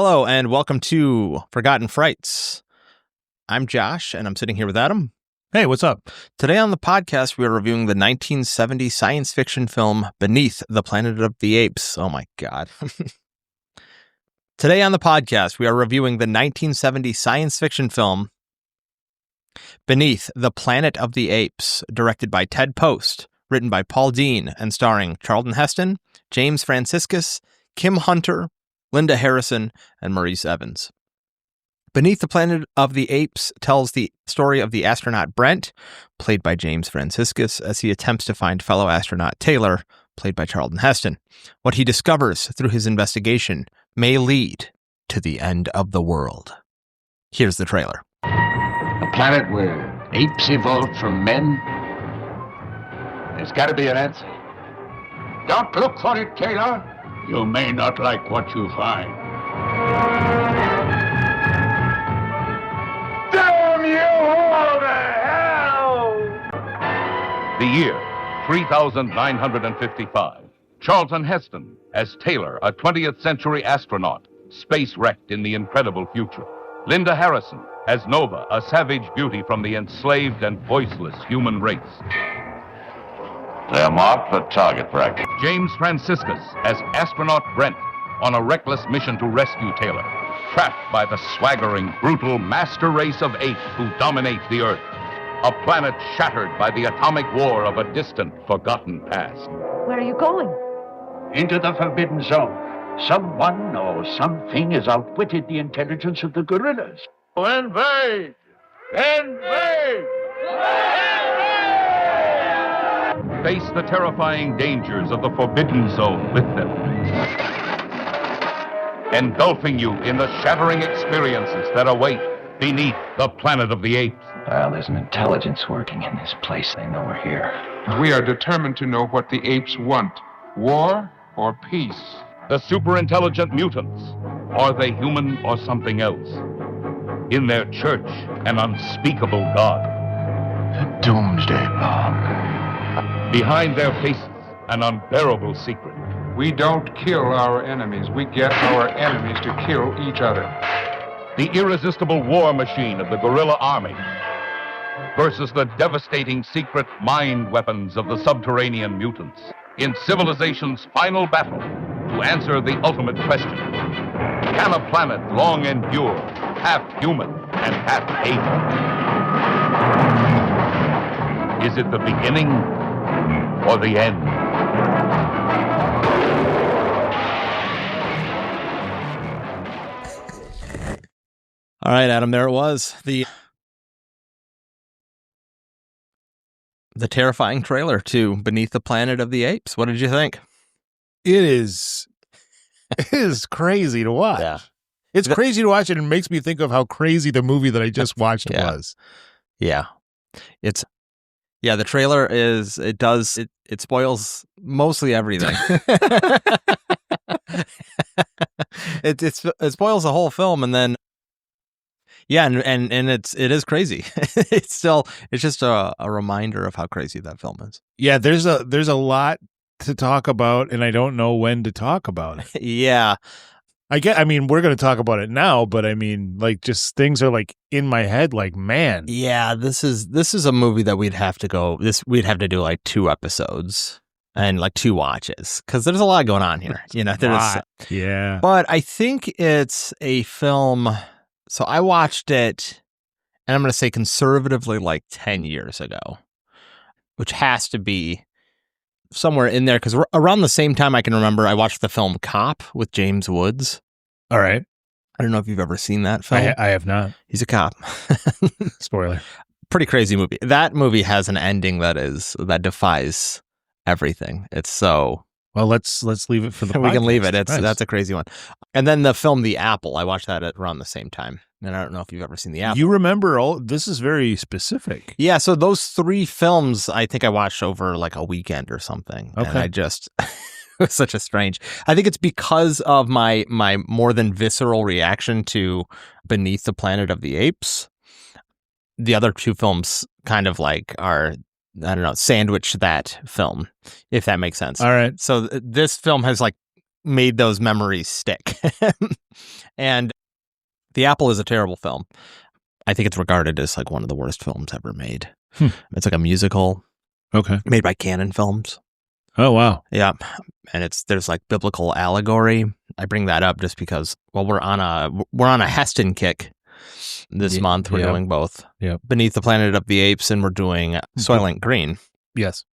Hello, and welcome to Forgotten Frights. I'm Josh, and I'm sitting here with Adam. Hey, what's up? Today on the podcast, we are reviewing the 1970 science fiction film Beneath the Planet of the Apes. Oh my God. Today on the podcast, we are reviewing the 1970 science fiction film Beneath the Planet of the Apes, directed by Ted Post, written by Paul Dean, and starring Charlton Heston, James Franciscus, Kim Hunter, Linda Harrison, and Maurice Evans. Beneath the Planet of the Apes tells the story of the astronaut Brent, played by James Franciscus, as he attempts to find fellow astronaut Taylor, played by Charlton Heston. What he discovers through his investigation may lead to the end of the world. Here's the trailer. A planet where apes evolved from men? There's got to be an answer. Don't look for it, Taylor. You may not like what you find. Damn you all to hell! The year, 3955. Charlton Heston as Taylor, a 20th century astronaut, space-wrecked in the incredible future. Linda Harrison as Nova, a savage beauty from the enslaved and voiceless human race. They're marked for target practice. James Franciscus as astronaut Brent on a reckless mission to rescue Taylor, trapped by the swaggering, brutal master race of apes who dominate the Earth. A planet shattered by the atomic war of a distant, forgotten past. Where are you going? Into the Forbidden Zone. Someone or something has outwitted the intelligence of the gorillas. Invade! Invade! Face the terrifying dangers of the Forbidden Zone with them, engulfing you in the shattering experiences that await beneath the Planet of the Apes. Well, there's an intelligence working in this place. They know we're here. We are determined to know what the apes want, war or peace. The superintelligent mutants, are they human or something else? In their church, an unspeakable God. The Doomsday Bomb. Behind their faces, an unbearable secret. We don't kill our enemies. We get our enemies to kill each other. The irresistible war machine of the guerrilla army versus the devastating secret mind weapons of the subterranean mutants. In civilization's final battle to answer the ultimate question, can a planet long endure, half human and half ape? Is it the beginning or the end? All right, Adam, there it was. The terrifying trailer to Beneath the Planet of the Apes. What did you think? It is crazy to watch. Yeah. It's crazy to watch, and it makes me think of how crazy the movie that I just watched was. Yeah. The trailer it spoils mostly everything. It spoils the whole film, and then and it is crazy. It's just a reminder of how crazy that film is. Yeah, there's a lot to talk about, and I don't know when to talk about it. Yeah. I mean, we're going to talk about it now, but I mean, like, just things are like in my head, like, man. Yeah, this is a movie that we'd have to do like 2 episodes and like 2 watches, because there's a lot going on here. Yeah. But I think it's a film. So I watched it, and I'm going to say conservatively like 10 years ago, which has to be somewhere in there, because around the same time I can remember I watched the film Cop with James Woods. All right. I don't know if you've ever seen that film. I have not. He's a cop. Spoiler. Pretty crazy movie. That movie has an ending that defies everything. It's so... Well, let's leave it for the podcast. We can leave it. Nice. That's a crazy one. And then the film The Apple, I watched that around the same time. And I don't know if you've ever seen The Apple. You remember this is very specific. Yeah, so those 3 films I think I watched over like a weekend or something. Okay. And I just it was such a strange. I think it's because of my more than visceral reaction to Beneath the Planet of the Apes. The other 2 films kind of like are, I don't know, sandwich that film, if that makes sense. All right. So this film has like made those memories stick. And The Apple is a terrible film. I think it's regarded as like one of the worst films ever made. It's like a musical. Okay. Made by Canon Films. Oh, wow. Yeah. And there's like biblical allegory. I bring that up just because, well, we're on a Heston kick this month. We're doing both. Yep. Beneath the Planet of the Apes, and we're doing Soylent Green. Yes.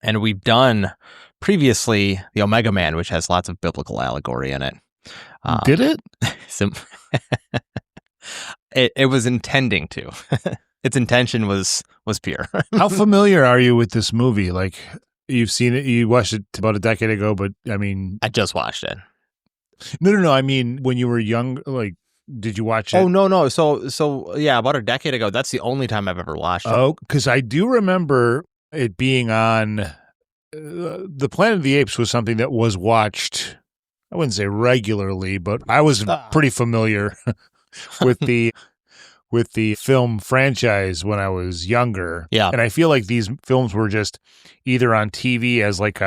And we've done previously the Omega Man, which has lots of biblical allegory in it. Did it? It was intending to. Its intention was pure. How familiar are you with this movie? Like, you've seen it, you watched it about a decade ago, but I mean... I just watched it. No. I mean, when you were young, like, did you watch it? Oh, no. So yeah, about a decade ago, that's the only time I've ever watched it. Oh, because I do remember it being on... The Planet of the Apes was something that was watched, I wouldn't say regularly, but I was pretty familiar with the film franchise when I was younger. Yeah. And I feel like these films were just either on TV as like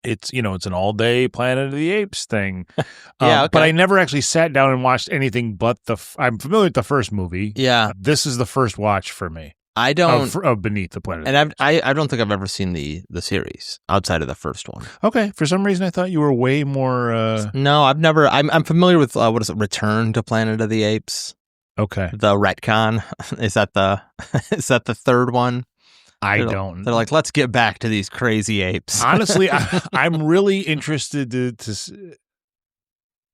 it's an all day Planet of the Apes thing. Yeah. Okay. But I never actually sat down and watched anything but I'm familiar with the first movie. Yeah. This is the first watch for me. I don't of Beneath the Planet. And I don't think I've ever seen the series outside of the first one. Okay. For some reason I thought you were way more No, I've never. I'm familiar with what is it? Return to Planet of the Apes. Okay. The retcon. Is that the third one? Don't. They're like, let's get back to these crazy apes. Honestly, I'm really interested to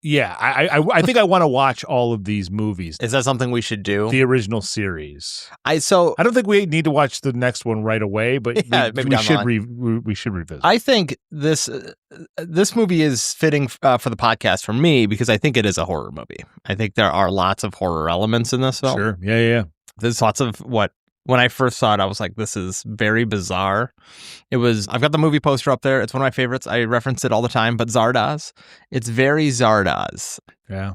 yeah, I think I want to watch all of these movies. Is that something we should do? The original series. I don't think we need to watch the next one right away, but yeah, we should revisit. I think this movie is fitting for the podcast for me because I think it is a horror movie. I think there are lots of horror elements in this film. Sure. Yeah. There's lots of when I first saw it, I was like, this is very bizarre. I've got the movie poster up there. It's one of my favorites. I reference it all the time, but Zardoz. It's very Zardoz. Yeah.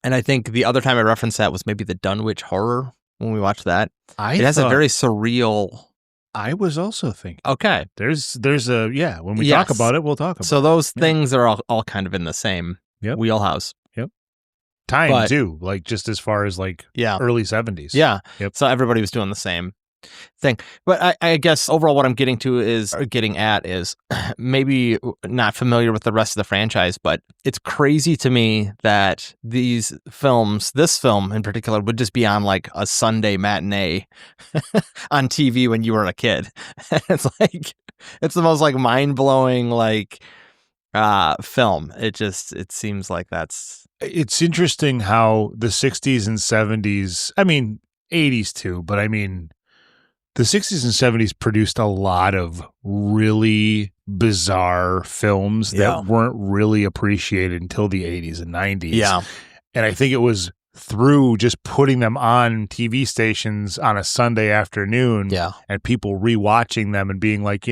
And I think the other time I referenced that was maybe the Dunwich Horror when we watched that. It has a very surreal... I was also thinking. Okay. There's when we talk about it, we'll talk about it. So those things are all kind of in the same wheelhouse. Time too, like just as far as like early 70s. Yeah. Yep. So everybody was doing the same thing. But I guess overall what I'm getting at is maybe not familiar with the rest of the franchise, but it's crazy to me that this film in particular, would just be on like a Sunday matinee on TV when you were a kid. It's the most like mind-blowing like film. It seems like it's interesting how the 60s and 70s, I mean 80s too, but I mean the 60s and 70s produced a lot of really bizarre films that weren't really appreciated until the 80s and 90s. Yeah. And I think it was through just putting them on TV stations on a Sunday afternoon and people rewatching them and being like,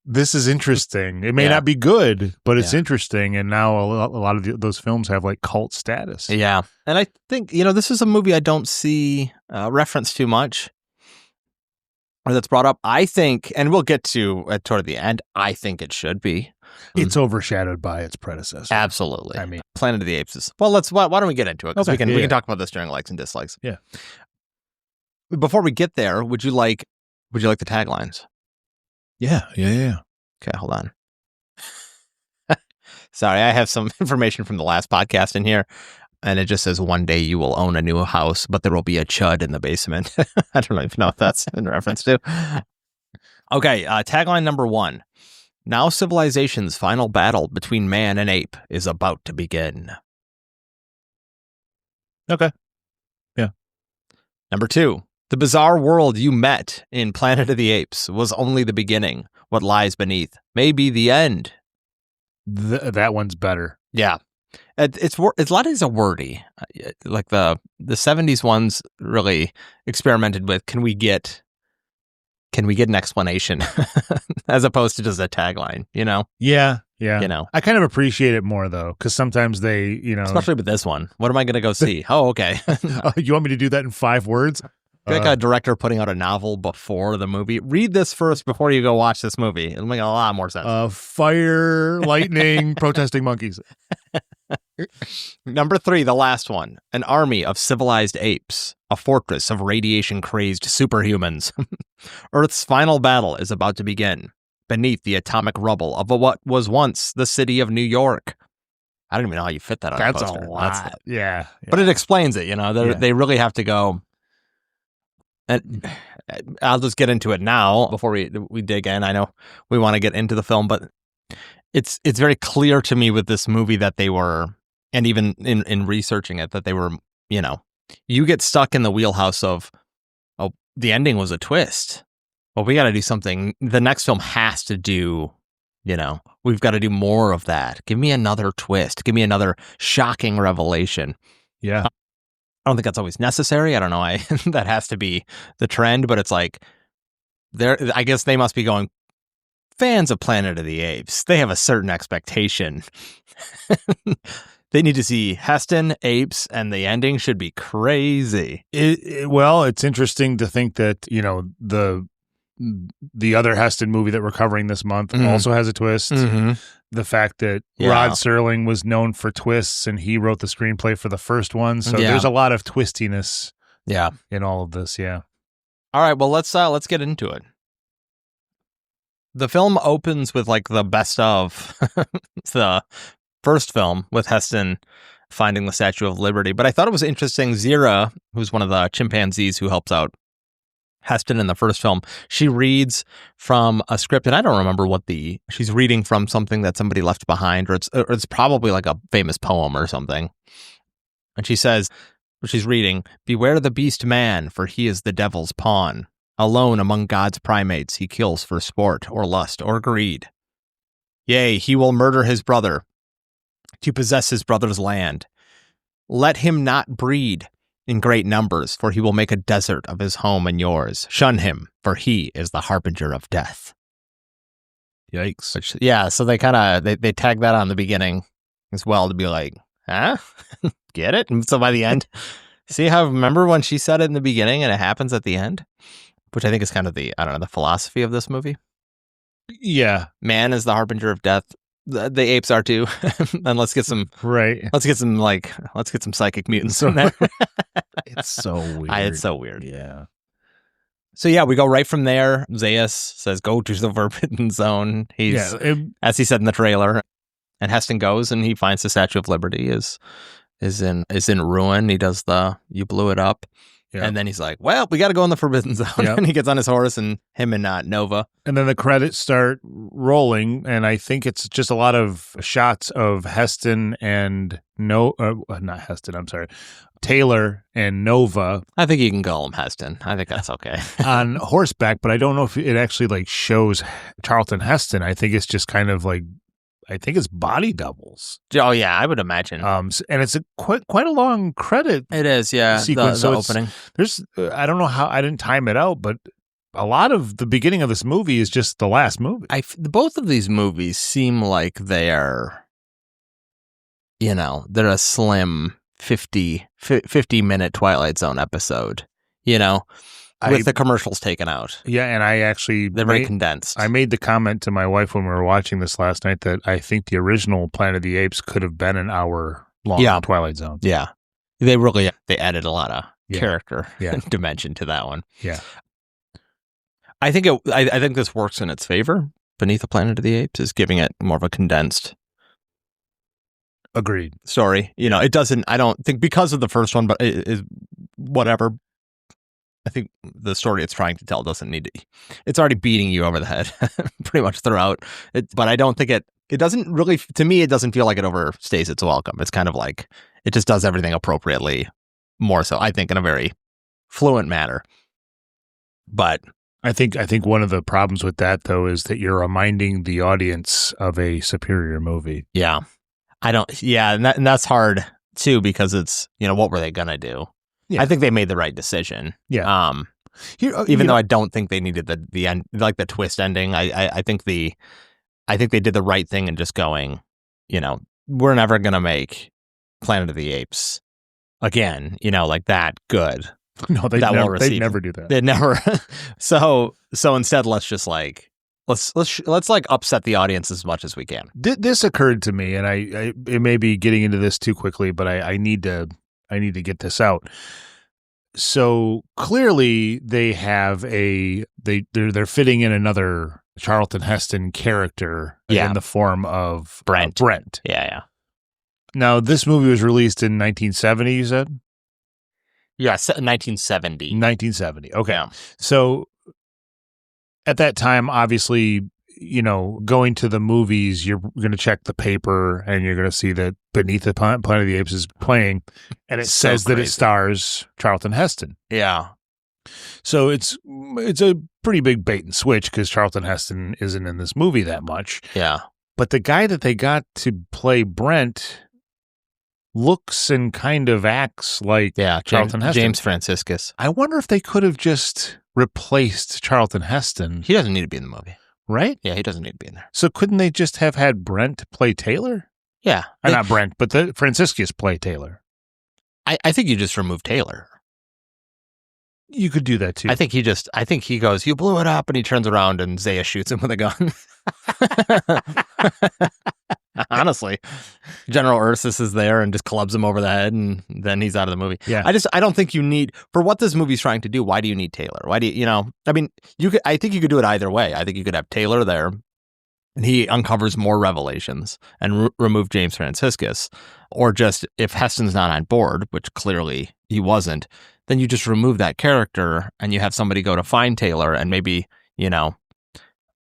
this is interesting. It may not be good, but it's interesting. And now a lot of those films have like cult status. Yeah. And I think, this is a movie I don't see referenced too much or that's brought up. I think, and we'll get to toward the end, I think it should be. It's overshadowed by its predecessor. Absolutely. I mean, Planet of the Apes is, well, why don't we get into it? Because we can talk about this during likes and dislikes. Yeah. Before we get there, would you like the taglines? Yeah. Okay, hold on. Sorry, I have some information from the last podcast in here, and it just says, one day you will own a new house, but there will be a chud in the basement. I don't even know what that's in reference to. Okay, tagline number 1. Now civilization's final battle between man and ape is about to begin. Okay. Yeah. Number 2. The bizarre world you met in Planet of the Apes was only the beginning. What lies beneath may be the end. That one's better. Yeah. It's a lot of these are wordy. Like the 70s ones really experimented with, can we get an explanation as opposed to just a tagline, Yeah. I kind of appreciate it more though, because sometimes they, especially with this one. What am I going to go see? Oh, okay. You want me to do that in 5 words? Like a director putting out a novel before the movie. Read this first before you go watch this movie. It'll make a lot more sense. Fire, lightning, protesting monkeys. Number 3, the last one. An army of civilized apes. A fortress of radiation-crazed superhumans. Earth's final battle is about to begin. Beneath the atomic rubble of what was once the city of New York. I don't even know how you fit that on a poster. That's a lot. Yeah. But it explains it, They really have to go. And I'll just get into it now before we dig in. I know we want to get into the film, but it's very clear to me with this movie that they were, and even in researching it, that they were, you get stuck in the wheelhouse of, oh, the ending was a twist. Well, we got to do something. The next film has to do, we've got to do more of that. Give me another twist. Give me another shocking revelation. Yeah. I don't think that's always necessary. I don't know. That has to be the trend, but it's like, I guess they must be going, fans of Planet of the Apes, they have a certain expectation. They need to see Heston, Apes, and the ending should be crazy. Well, it's interesting to think that, the other Heston movie that we're covering this month also has a twist. Mm-hmm. The fact that Rod Serling was known for twists and he wrote the screenplay for the first one. So there's a lot of twistiness in all of this. Yeah. All right. Well, let's get into it. The film opens with like the best of the first film with Heston finding the Statue of Liberty. But I thought it was interesting. Zira, who's one of the chimpanzees who helps out Heston in the first film, she reads from a script, and I don't remember she's reading from something that somebody left behind, or it's probably like a famous poem or something. And she says, she's reading, "Beware the beast man, for he is the devil's pawn. Alone among God's primates, he kills for sport or lust or greed. Yea, he will murder his brother to possess his brother's land. Let him not breed in great numbers, for he will make a desert of his home and yours. Shun him, for he is the harbinger of death." Yikes. So they kind of, they tag that on the beginning as well to be like, huh? Get it? And so by the end, remember when she said it in the beginning and it happens at the end? Which I think is kind of the philosophy of this movie. Yeah. Man is the harbinger of death. The apes are too. And let's get some psychic mutants in there. It's so weird. It's so weird. Yeah. So we go right from there. Zaius says, "Go to the Forbidden Zone." As he said in the trailer, and Heston goes and he finds the Statue of Liberty is in ruin. He does you blew it up. Yeah. And then he's like, well, we got to go in the Forbidden Zone. Yep. And he gets on his horse and him and Nova. And then the credits start rolling. And I think it's just a lot of shots of Heston and not Heston, I'm sorry. Taylor and Nova. I think you can call him Heston. I think that's okay. On horseback, but I don't know if it actually like shows Charlton Heston. I think it's just kind of like, I think it's body doubles. Oh yeah, I would imagine. And it's quite a long credit. It is, yeah. Sequence. The opening. There's I don't know how I didn't time it out, but a lot of the beginning of this movie is just the last movie. Both of these movies seem like they are, they're a slim 50-minute Twilight Zone episode. With the commercials taken out. Yeah, and they're very condensed. I made the comment to my wife when we were watching this last night that I think the original Planet of the Apes could have been an hour long Twilight Zone. Yeah. They added a lot of character dimension to that one. Yeah. I think I think this works in its favor. Beneath the Planet of the Apes is giving it more of a condensed Agreed. story. It doesn't, I don't think, because of the first one, but it is whatever. I think the story it's trying to tell doesn't need to. It's already beating you over the head pretty much throughout. But I don't think it doesn't really, to me, it doesn't feel like it overstays its welcome. It's kind of like it just does everything appropriately, more so, I think, in a very fluent manner. But I think one of the problems with that, though, is that you're reminding the audience of a superior movie. Yeah. And that's hard, too, because it's, what were they going to do? Yeah. I think they made the right decision. Yeah. Even though I don't think they needed the end, like the twist ending. I think they did the right thing in just going, we're never gonna make Planet of the Apes again. Like that good. No, they'd never do that. They'd never. So instead, let's just like let's like upset the audience as much as we can. This occurred to me, and I it may be getting into this too quickly, but I need to get this out. So clearly, they have they're fitting in another Charlton Heston character in the form of Brent. Yeah. Now, this movie was released in 1970. You said. Yeah, 1970. 1970. Okay. Yeah. So at that time, obviously, going to the movies, you're going to check the paper and you're going to see that Beneath the Planet of the Apes is playing, and it says that it stars Charlton Heston. Yeah. So it's a pretty big bait and switch because Charlton Heston isn't in this movie that much. Yeah. But the guy that they got to play Brent looks and kind of acts like Charlton Heston. James Franciscus. I wonder if they could have just replaced Charlton Heston. He doesn't need to be in the movie. Right? Yeah, he doesn't need to be in there. So couldn't they just have had Brent play Taylor? Yeah. Not Brent, but the Franciscus play Taylor. I think you just remove Taylor. You could do that too. I think he goes, "You blew it up," and he turns around and Zaya shoots him with a gun. Honestly, General Ursus is there and just clubs him over the head, and then he's out of the movie. Yeah. I don't think you need, for what this movie's trying to do, why do you need Taylor? Why do you, I mean, I think you could do it either way. I think you could have Taylor there, and he uncovers more revelations and remove James Franciscus, or just, if Heston's not on board, which clearly he wasn't, then you just remove that character and you have somebody go to find Taylor, and maybe,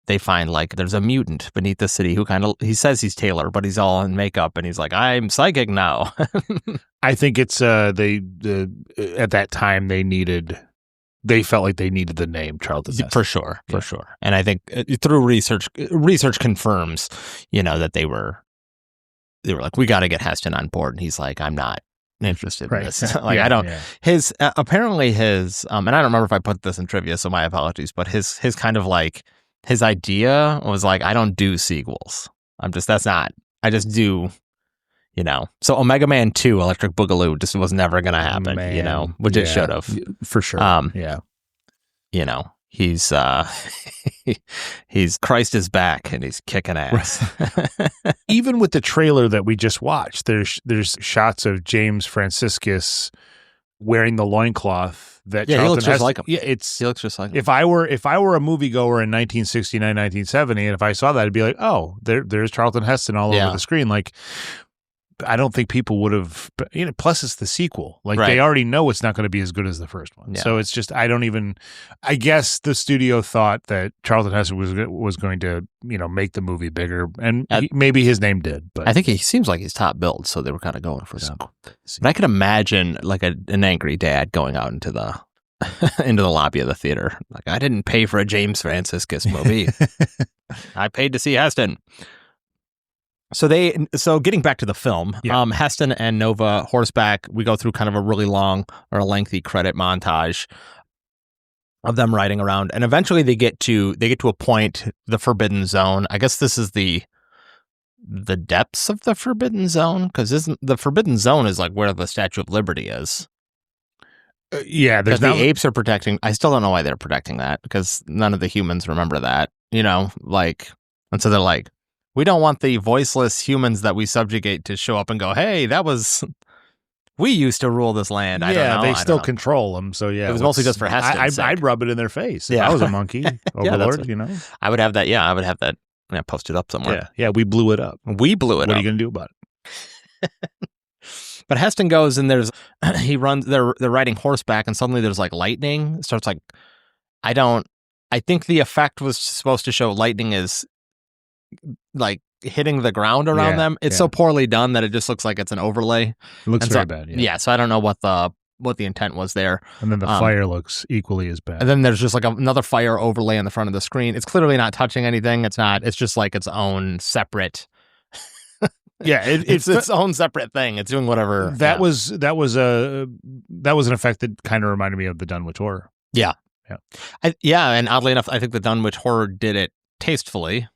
they find like there's a mutant beneath the city who he says he's Taylor, but he's all in makeup and he's like, "I'm psychic now." I think it's at that time they felt like they needed the name Charlton Heston. For sure. And I think through research confirms, that they were like, "We got to get Heston on board," and he's like, "I'm not interested in this." Like, I don't. Yeah. His apparently and I don't remember if I put this in trivia, so my apologies. But his kind of like his idea was like, "I don't do sequels. I just do." So Omega Man 2, Electric Boogaloo, just was never going to happen. Which it should have for sure. He's Christ is back and he's kicking ass. Even with the trailer that we just watched, there's shots of James Franciscus wearing the loincloth that Charlton he looks just like him. Yeah, he looks just like him. If I were a moviegoer in 1969, 1970, and if I saw that, I'd be like, "Oh, there's Charlton Heston all over the screen." Like, I don't think people would have. Plus, it's the sequel. Like, they already know it's not going to be as good as the first one. Yeah. So it's just, I guess the studio thought that Charlton Heston was going to, make the movie bigger, and maybe his name did. But I think he seems like he's top billed, so they were kind of going for some. But I could imagine like an angry dad going out into the into the lobby of the theater, like, "I didn't pay for a James Franciscus movie. I paid to see Heston." So getting back to the film, Heston and Nova horseback, we go through kind of a really long or a lengthy credit montage of them riding around, and eventually they get to a point, the Forbidden Zone. I guess this is the depths of the Forbidden Zone, because the Forbidden Zone is like where the Statue of Liberty is. There's the apes are protecting. I still don't know why they're protecting that, because none of the humans remember that. And so they're like, "We don't want the voiceless humans that we subjugate to show up and go, 'Hey, we used to rule this land.'" I don't know. They still control them. So it was mostly just for Heston's sake. I'd rub it in their face. If I was a monkey overlord, I would have that. Yeah, I would have that posted up somewhere. Yeah, we blew it up. What are you going to do about it? But Heston goes and he runs. They're riding horseback, and suddenly there's like lightning. It starts like, I think the effect was supposed to show lightning is like hitting the ground around them. It's so poorly done that it just looks like it's an overlay. It looks very bad. Yeah, so I don't know what the intent was there. And then the fire looks equally as bad. And then there's just like another fire overlay on the front of the screen. It's clearly not touching anything. It's just like its own separate. It's its own separate thing. It's doing whatever. That was an effect that kind of reminded me of the Dunwich Horror. Yeah. And oddly enough, I think the Dunwich Horror did it tastefully.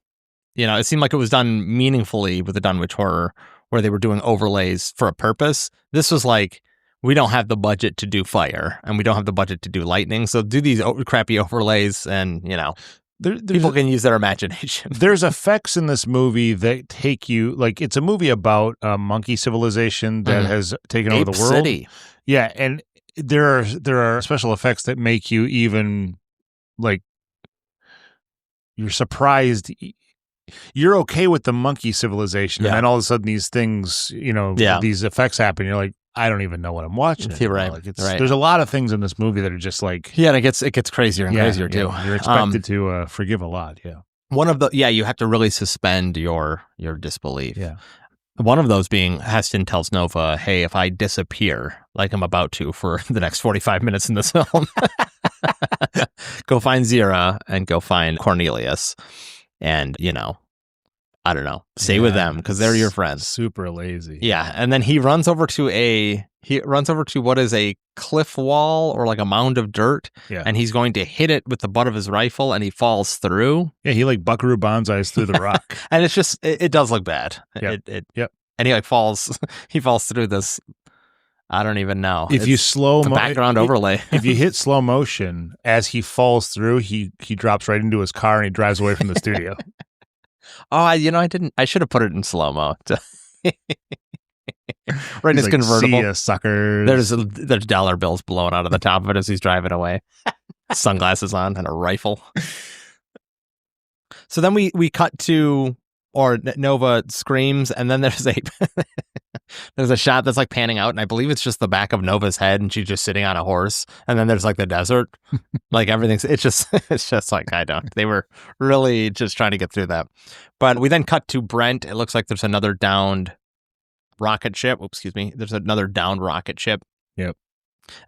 It seemed like it was done meaningfully with the Dunwich Horror, where they were doing overlays for a purpose. This was like, we don't have the budget to do fire, and we don't have the budget to do lightning, so do these crappy overlays, and, people can use their imagination. There's effects in this movie that take you, like, it's a movie about a monkey civilization that has taken over the world. City. Yeah, and there are special effects that make you even, like, you're surprised. You're okay with the monkey civilization, and then all of a sudden these things, these effects happen. You're like, I don't even know what I'm watching. You're right. Like, right. There's a lot of things in this movie that are just like, and it gets crazier and crazier too. You're expected to forgive a lot. Yeah. One of you have to really suspend your disbelief. Yeah. One of those being Heston tells Nova, "Hey, if I disappear, like I'm about to for the next 45 minutes in this film, go find Zira and go find Cornelius, and I don't know, stay with them because they're your friends." Super lazy. Yeah, and then he runs over to what is a cliff wall or like a mound of dirt, and he's going to hit it with the butt of his rifle, and he falls through. Yeah, he like Buckaroo Banzais through the rock, and it's just it does look bad. Yep. And he falls through this. I don't even know. If you slow background overlay, if you hit slow motion as he falls through, he drops right into his car and he drives away from the studio. Oh, I didn't. I should have put it in slow mo. Right in his convertible. See ya, suckers. There's dollar bills blowing out of the top of it as he's driving away. Sunglasses on and a rifle. So then we cut to, or Nova screams, and then there's a shot that's like panning out, and I believe it's just the back of Nova's head, and she's just sitting on a horse, and then there's like the desert, like everything's. It's just like they were really just trying to get through that. But we then cut to Brent. It looks like there's another downed rocket ship. Excuse me. There's another downed rocket ship. Yep.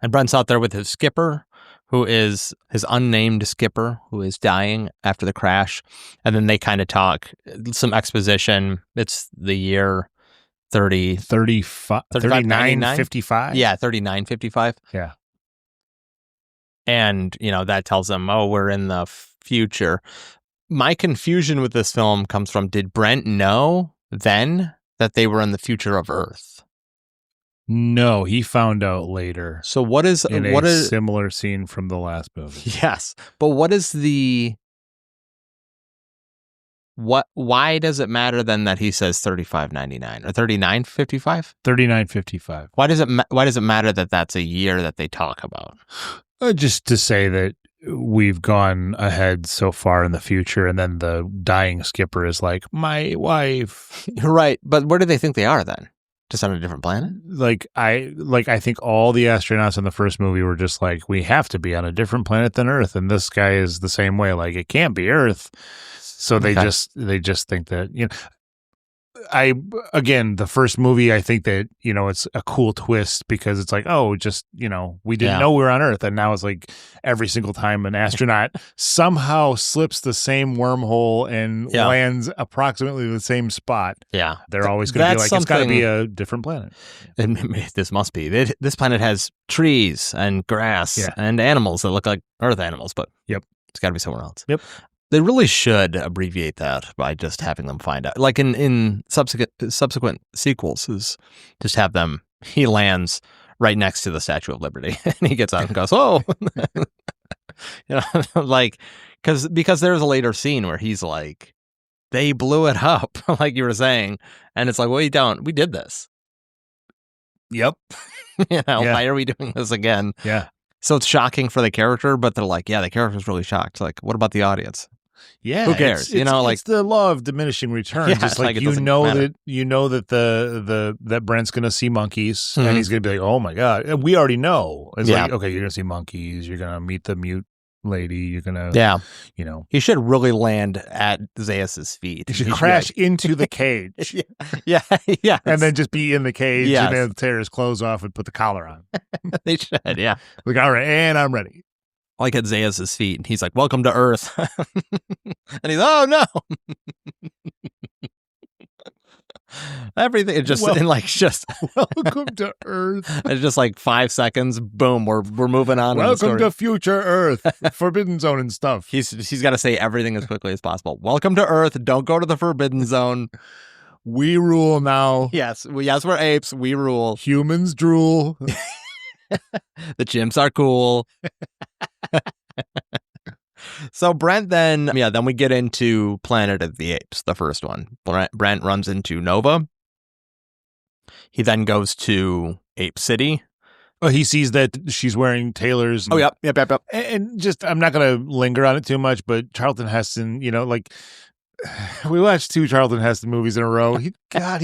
And Brent's out there with his skipper, who is his unnamed skipper, who is dying after the crash. And then they kind of talk some exposition. It's the year 3955. Yeah, 3955. Yeah. And, that tells them, oh, we're in the future. My confusion with this film comes from, did Brent know then that they were in the future of Earth? No, he found out later. So what is a similar scene from the last movie? Yes, but what is why does it matter then that he says 35.99 or 39.55? 39.55. Why does it matter that that's a year that they talk about? Just to say that we've gone ahead so far in the future, and then the dying skipper is like, my wife. Right, but where do they think they are then? Just on a different planet? I think all the astronauts in the first movie were just like, we have to be on a different planet than Earth, and this guy is the same way. Like, it can't be Earth. So they just think that, the first movie, I think that, it's a cool twist because it's like, oh, just, we didn't know we were on Earth. And now it's like every single time an astronaut somehow slips the same wormhole and lands approximately the same spot. Yeah. They're always going to be like, it's got to be a different planet. And this must be. This planet has trees and grass and animals that look like Earth animals, but it's got to be somewhere else. Yep. They really should abbreviate that by just having them find out. Like in subsequent sequels, is just have them, he lands right next to the Statue of Liberty and he gets out and goes, oh, like, because there's a later scene where he's like, they blew it up, like you were saying. And it's like, well, we did this. Yep. Why are we doing this again? Yeah. So it's shocking for the character, but they're like, the character's really shocked. Like, what about the audience? Yeah, who cares? It's the law of diminishing returns. Yeah, it's like that Brent's going to see monkeys, and he's going to be like, "Oh my god, and we already know." It's like, okay, you're going to see monkeys. You're going to meet the mute lady. You're going to, He should really land at Zeus's feet. He should crash into the cage. yeah, and then just be in the cage, yes. and then tear his clothes off and put the collar on. They should, yeah. Like, all right, and I'm ready. Like at Zeus's feet, and he's like, "Welcome to Earth," and he's, "Oh no!" Everything just welcome to Earth. It's just like 5 seconds. Boom, we're moving on. Welcome to future Earth, Forbidden Zone and stuff. He's got to say everything as quickly as possible. Welcome to Earth. Don't go to the Forbidden Zone. We rule now. Yes, we're apes. We rule. Humans drool. The chimps are cool. So Brent then we get into Planet of the Apes, the first one. Brent runs into Nova. He then goes to Ape City. Oh, he sees that she's wearing tailors. Oh, yep. And just, I'm not going to linger on it too much, but Charlton Heston, like, we watched 2 Charlton Heston movies in a row. He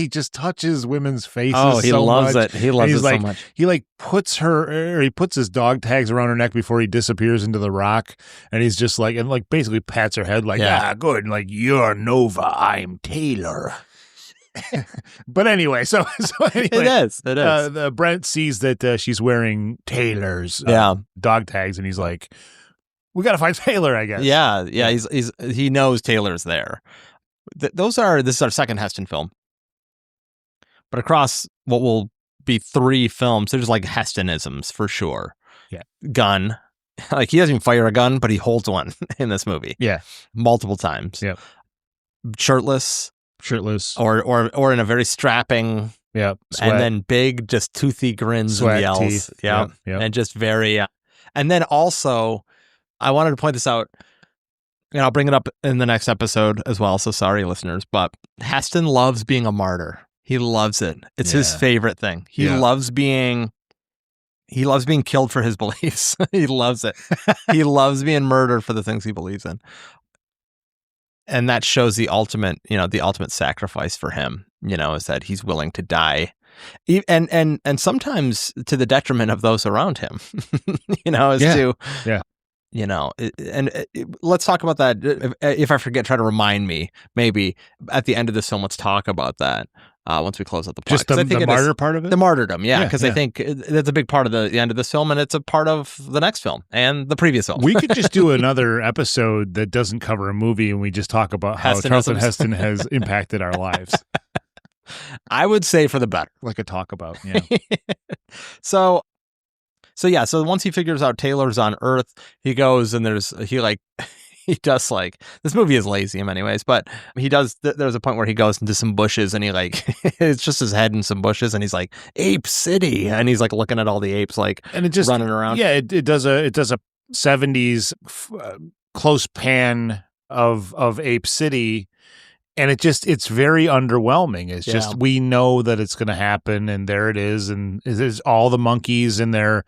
just touches women's faces. Oh, he so loves much. it. He loves it so much. He puts his dog tags around her neck before he disappears into the rock, and he's just like, basically pats her head like, good, and like, you're Nova, I'm Taylor. But anyway, so anyway, it is. Brent sees that she's wearing Taylor's dog tags, and he's like, we got to find Taylor, I guess. Yeah. He knows Taylor's there. This is our second Heston film. But across what will be 3 films, there's like Hestonisms for sure. Yeah. Gun. Like, he doesn't even fire a gun, but he holds one in this movie. Yeah. Multiple times. Yeah. Shirtless. Or in a very strapping. Yeah. And then big, just toothy grins Sweat, and yells. teeth. Yeah. And just very. And then also, I wanted to point this out, and I'll bring it up in the next episode as well, so sorry, listeners, but Heston loves being a martyr. He loves it. It's his favorite thing. He loves being killed for his beliefs. He loves it. He loves being murdered for the things he believes in. And that shows the ultimate sacrifice for him, is that he's willing to die. And sometimes to the detriment of those around him, let's talk about that. If I forget, try to remind me. Maybe at the end of this film, let's talk about that once we close out the plot. Just the martyr part of it? The martyrdom, because I think that's a big part of the end of this film, and it's a part of the next film and the previous film. We could just do another episode that doesn't cover a movie, and we just talk about how Charlton Heston has impacted our lives. I would say for the better. Like a talk about, yeah. So once he figures out Taylor's on Earth, he goes and he does this movie is lazy in many ways, but he does, there's a point where he goes into some bushes and he it's just his head in some bushes and he's like, Ape City. And he's like looking at all the apes and it just running around. Yeah. It does a 70s close pan of Ape City. And it's very underwhelming. It's just, we know that it's going to happen, and there it is. And there's all the monkeys, and they're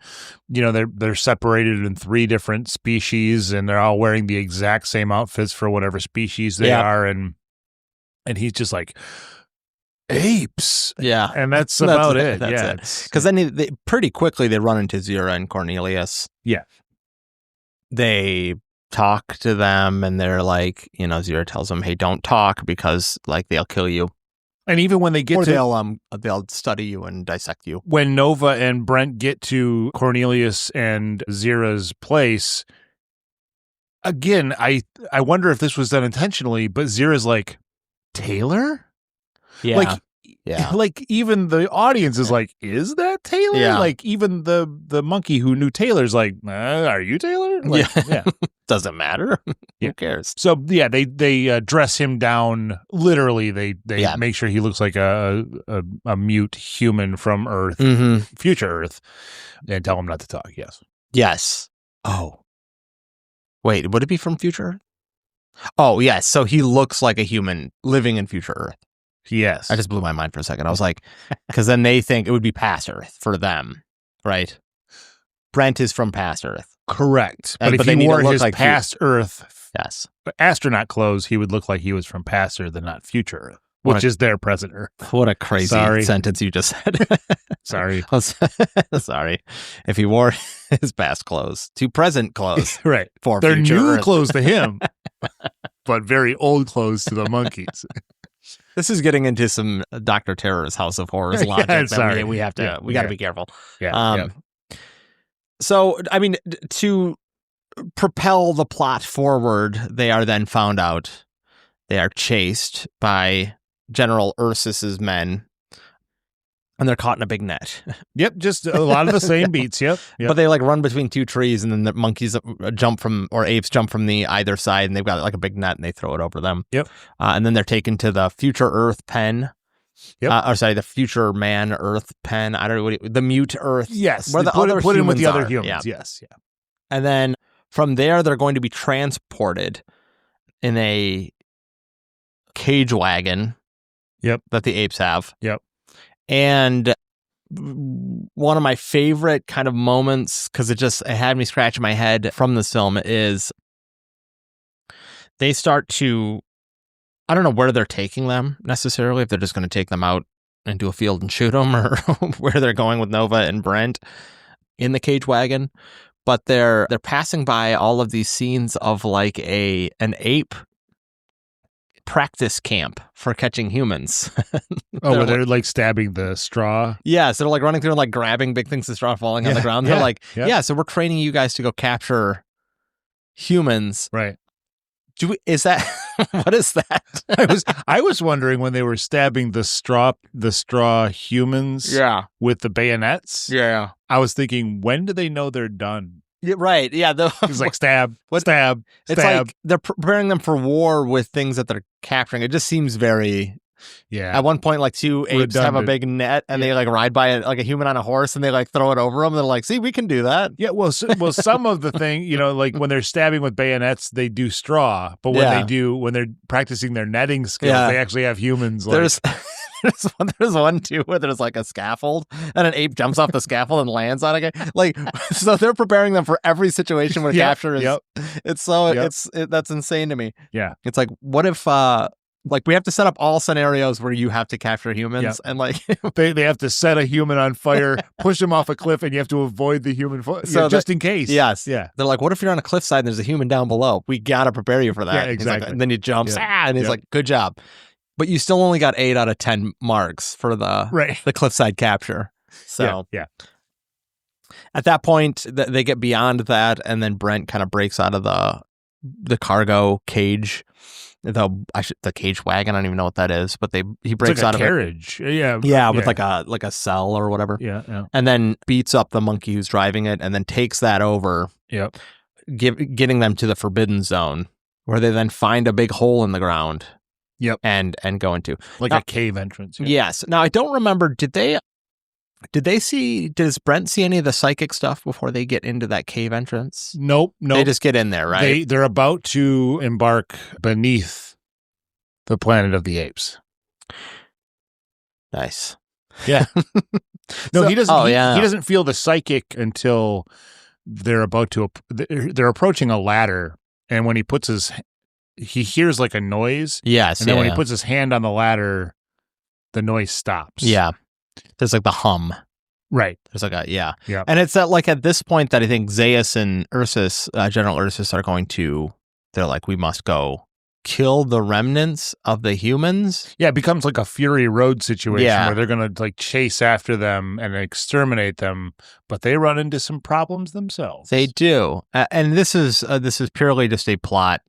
separated in 3 different species, and they're all wearing the exact same outfits for whatever species they are. And he's just like, apes. Yeah. And that's about it. That's it. Because then they pretty quickly they run into Zira and Cornelius. Yeah. They talk to them, and they're like, Zira tells them, hey, don't talk because they'll kill you. And even when they get they'll study you and dissect you. When Nova and Brent get to Cornelius and Zira's place, again, I wonder if this was done intentionally, but Zira's like, Taylor? Yeah. Even the audience is like, is that Taylor? Yeah. Even the monkey who knew Taylor's like, are you Taylor? Doesn't matter. Who cares? So they dress him down. Literally, they make sure he looks like a mute human from Earth, future Earth, and tell him not to talk. Yes. Oh, wait, would it be from future Earth? Oh, yes. So he looks like a human living in future Earth. Yes. I just blew my mind for a second. I was like, because then they think it would be past Earth for them, right? Brent is from past Earth. Correct. But if he wore his past Earth astronaut clothes, he would look like he was from past Earth and not future Earth, which is their present Earth. What a crazy sentence you just said. Sorry. Sorry. If he wore his past clothes to present clothes. Right. For they're future new Earth. Clothes to him, but very old clothes to the monkeys. This is getting into some Dr. Terror's House of Horrors logic that we have to, we got to be careful. Yeah. So, I mean, to propel the plot forward, they are then found out. They are chased by General Ursus's men, and they're caught in a big net. Yep, just a lot of the same beats. Yep. But they run between 2 trees, and then the monkeys apes jump from the either side, and they've got a big net, and they throw it over them. Yep. And then they're taken to the future Earth pen, Or sorry, the future man Earth pen. I don't know the mute Earth. Yes, where the other put in with the other are. humans. Yes, yeah. And then from there, they're going to be transported in a cage wagon. Yep, that the apes have. Yep, and one of my favorite kind of moments, because it had me scratching my head from this film, is they start to, I don't know where they're taking them necessarily, if they're just going to take them out into a field and shoot them, or where they're going with Nova and Brent in the cage wagon. But they're passing by all of these scenes of like an ape practice camp for catching humans. Where they're like stabbing the straw. Yeah, so they're like running through and like grabbing big things of straw falling on the ground. They're like, so we're training you guys to go capture humans. Right. Is that what is that? I was wondering when they were stabbing the straw humans with the bayonets. Yeah. I was thinking, when do they know they're done? Yeah, right. Yeah. It's like stab. It's like they're preparing them for war with things that they're capturing. It just seems very. Yeah. At one point, like two apes have a big net and they like ride by like a human on a horse and they like throw it over them. They're like, see, we can do that. Yeah. Well, some of the thing, like when they're stabbing with bayonets, they do straw. But when they're practicing their netting skills, they actually have humans. There's one too where there's like a scaffold and an ape jumps off the scaffold and lands on it. Like, so they're preparing them for every situation where capture is. That's insane to me. Yeah. It's like, what if, like we have to set up all scenarios where you have to capture humans and like they have to set a human on fire, push him off a cliff, and you have to avoid the human just in case. Yes. Yeah. They're like, what if you're on a cliffside and there's a human down below? We got to prepare you for that. Yeah, exactly. Like, and then he jumps and he's like, good job. But you still only got 8 out of 10 marks for the cliffside capture. So yeah. At that point, they get beyond that, and then Brent kind of breaks out of the cargo cage, the cage wagon. I don't even know what that is, but he breaks out of carriage. With like a cell or whatever. Yeah. And then beats up the monkey who's driving it, and then takes that over. Yep. Getting them to the Forbidden Zone, where they then find a big hole in the ground. Yep. And go into a cave entrance. Yeah. Yes. Now I don't remember. Does Brent see any of the psychic stuff before they get into that cave entrance? Nope. They just get in there, right? They're about to embark beneath the planet of the apes. Nice. Yeah. No, he doesn't. He yeah. doesn't feel the psychic until they're approaching a ladder, and when he hears like a noise. Yes. And then when he puts his hand on the ladder, the noise stops. Yeah. There's like the hum. Right. There's like Yeah. And it's at this point that I think Zaius and Ursus, General Ursus, are they're like, we must go kill the remnants of the humans. Yeah. It becomes like a Fury Road situation where they're going to like chase after them and exterminate them, but they run into some problems themselves. They do. And this is purely just a plot.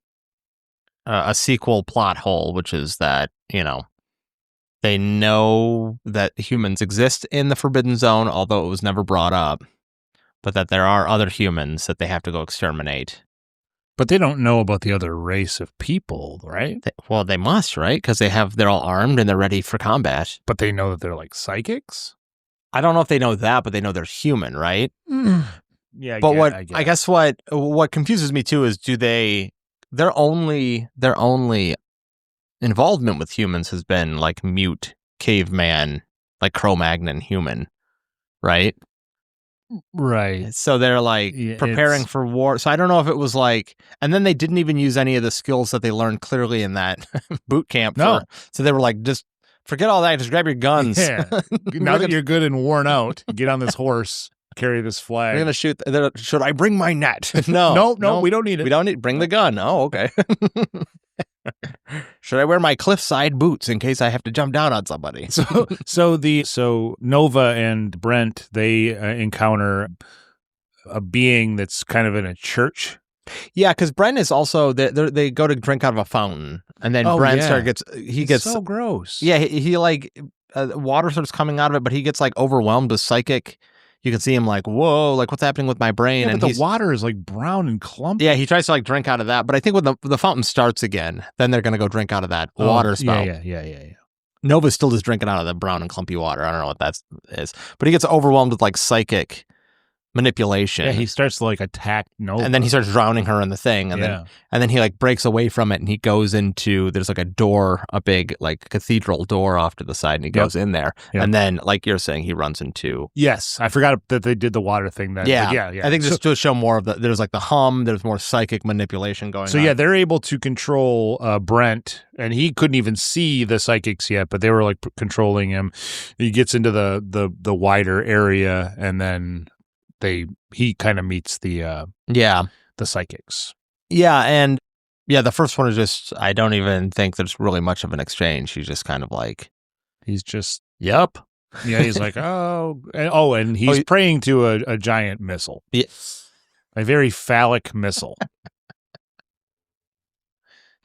A sequel plot hole, which is that, they know that humans exist in the Forbidden Zone, although it was never brought up, but that there are other humans that they have to go exterminate. But they don't know about the other race of people, right? They must, right? Because they're all armed and they're ready for combat. But they know that they're like psychics? I don't know if they know that, but they know they're human, right? Yeah, but I guess what confuses me too is their only involvement with humans has been like mute caveman, like Cro-Magnon human, right? Right. So they're like preparing for war. So I don't know if it was like, and then they didn't even use any of the skills that they learned clearly in that boot camp. No. So they were like, just forget all that. Just grab your guns. Yeah. Now that you're good and worn out, get on this horse. Carry this flag. We're gonna shoot. Should I bring my net? No, we don't need it. We don't need. Bring the gun. Oh, okay. Should I wear my cliffside boots in case I have to jump down on somebody? So Nova and Brent, they encounter a being that's kind of in a church. Yeah, because Brent is also they go to drink out of a fountain, and then Brent gets so gross. Yeah, he like water starts coming out of it, but he gets like overwhelmed with psychic. You can see him like, whoa, like what's happening with my brain? Yeah, and the water is like brown and clumpy. Yeah, he tries to like drink out of that. But I think when the fountain starts again, then they're going to go drink out of that water spout. Yeah. Nova's still just drinking out of the brown and clumpy water. I don't know what that is. But he gets overwhelmed with like psychic manipulation. Yeah, he starts to like attack Nova. And then he starts drowning her in the thing. And then he like breaks away from it and he goes into, there's like a door, a big like cathedral door off to the side, and he goes in there. And then, like you're saying, he runs into. Yes, I forgot that they did the water thing. Then. Yeah. I think just to show more of the, there's like the hum, there's more psychic manipulation going on. So yeah, they're able to control Brent, and he couldn't even see the psychics yet, but they were like controlling him. He gets into the wider area, and then he kind of meets the psychics. Yeah, and the first one is just, I don't even think there's really much of an exchange. He's just kind of like, he's just yep. Yeah, he's like, and he's praying to a giant missile. Yes. A very phallic missile.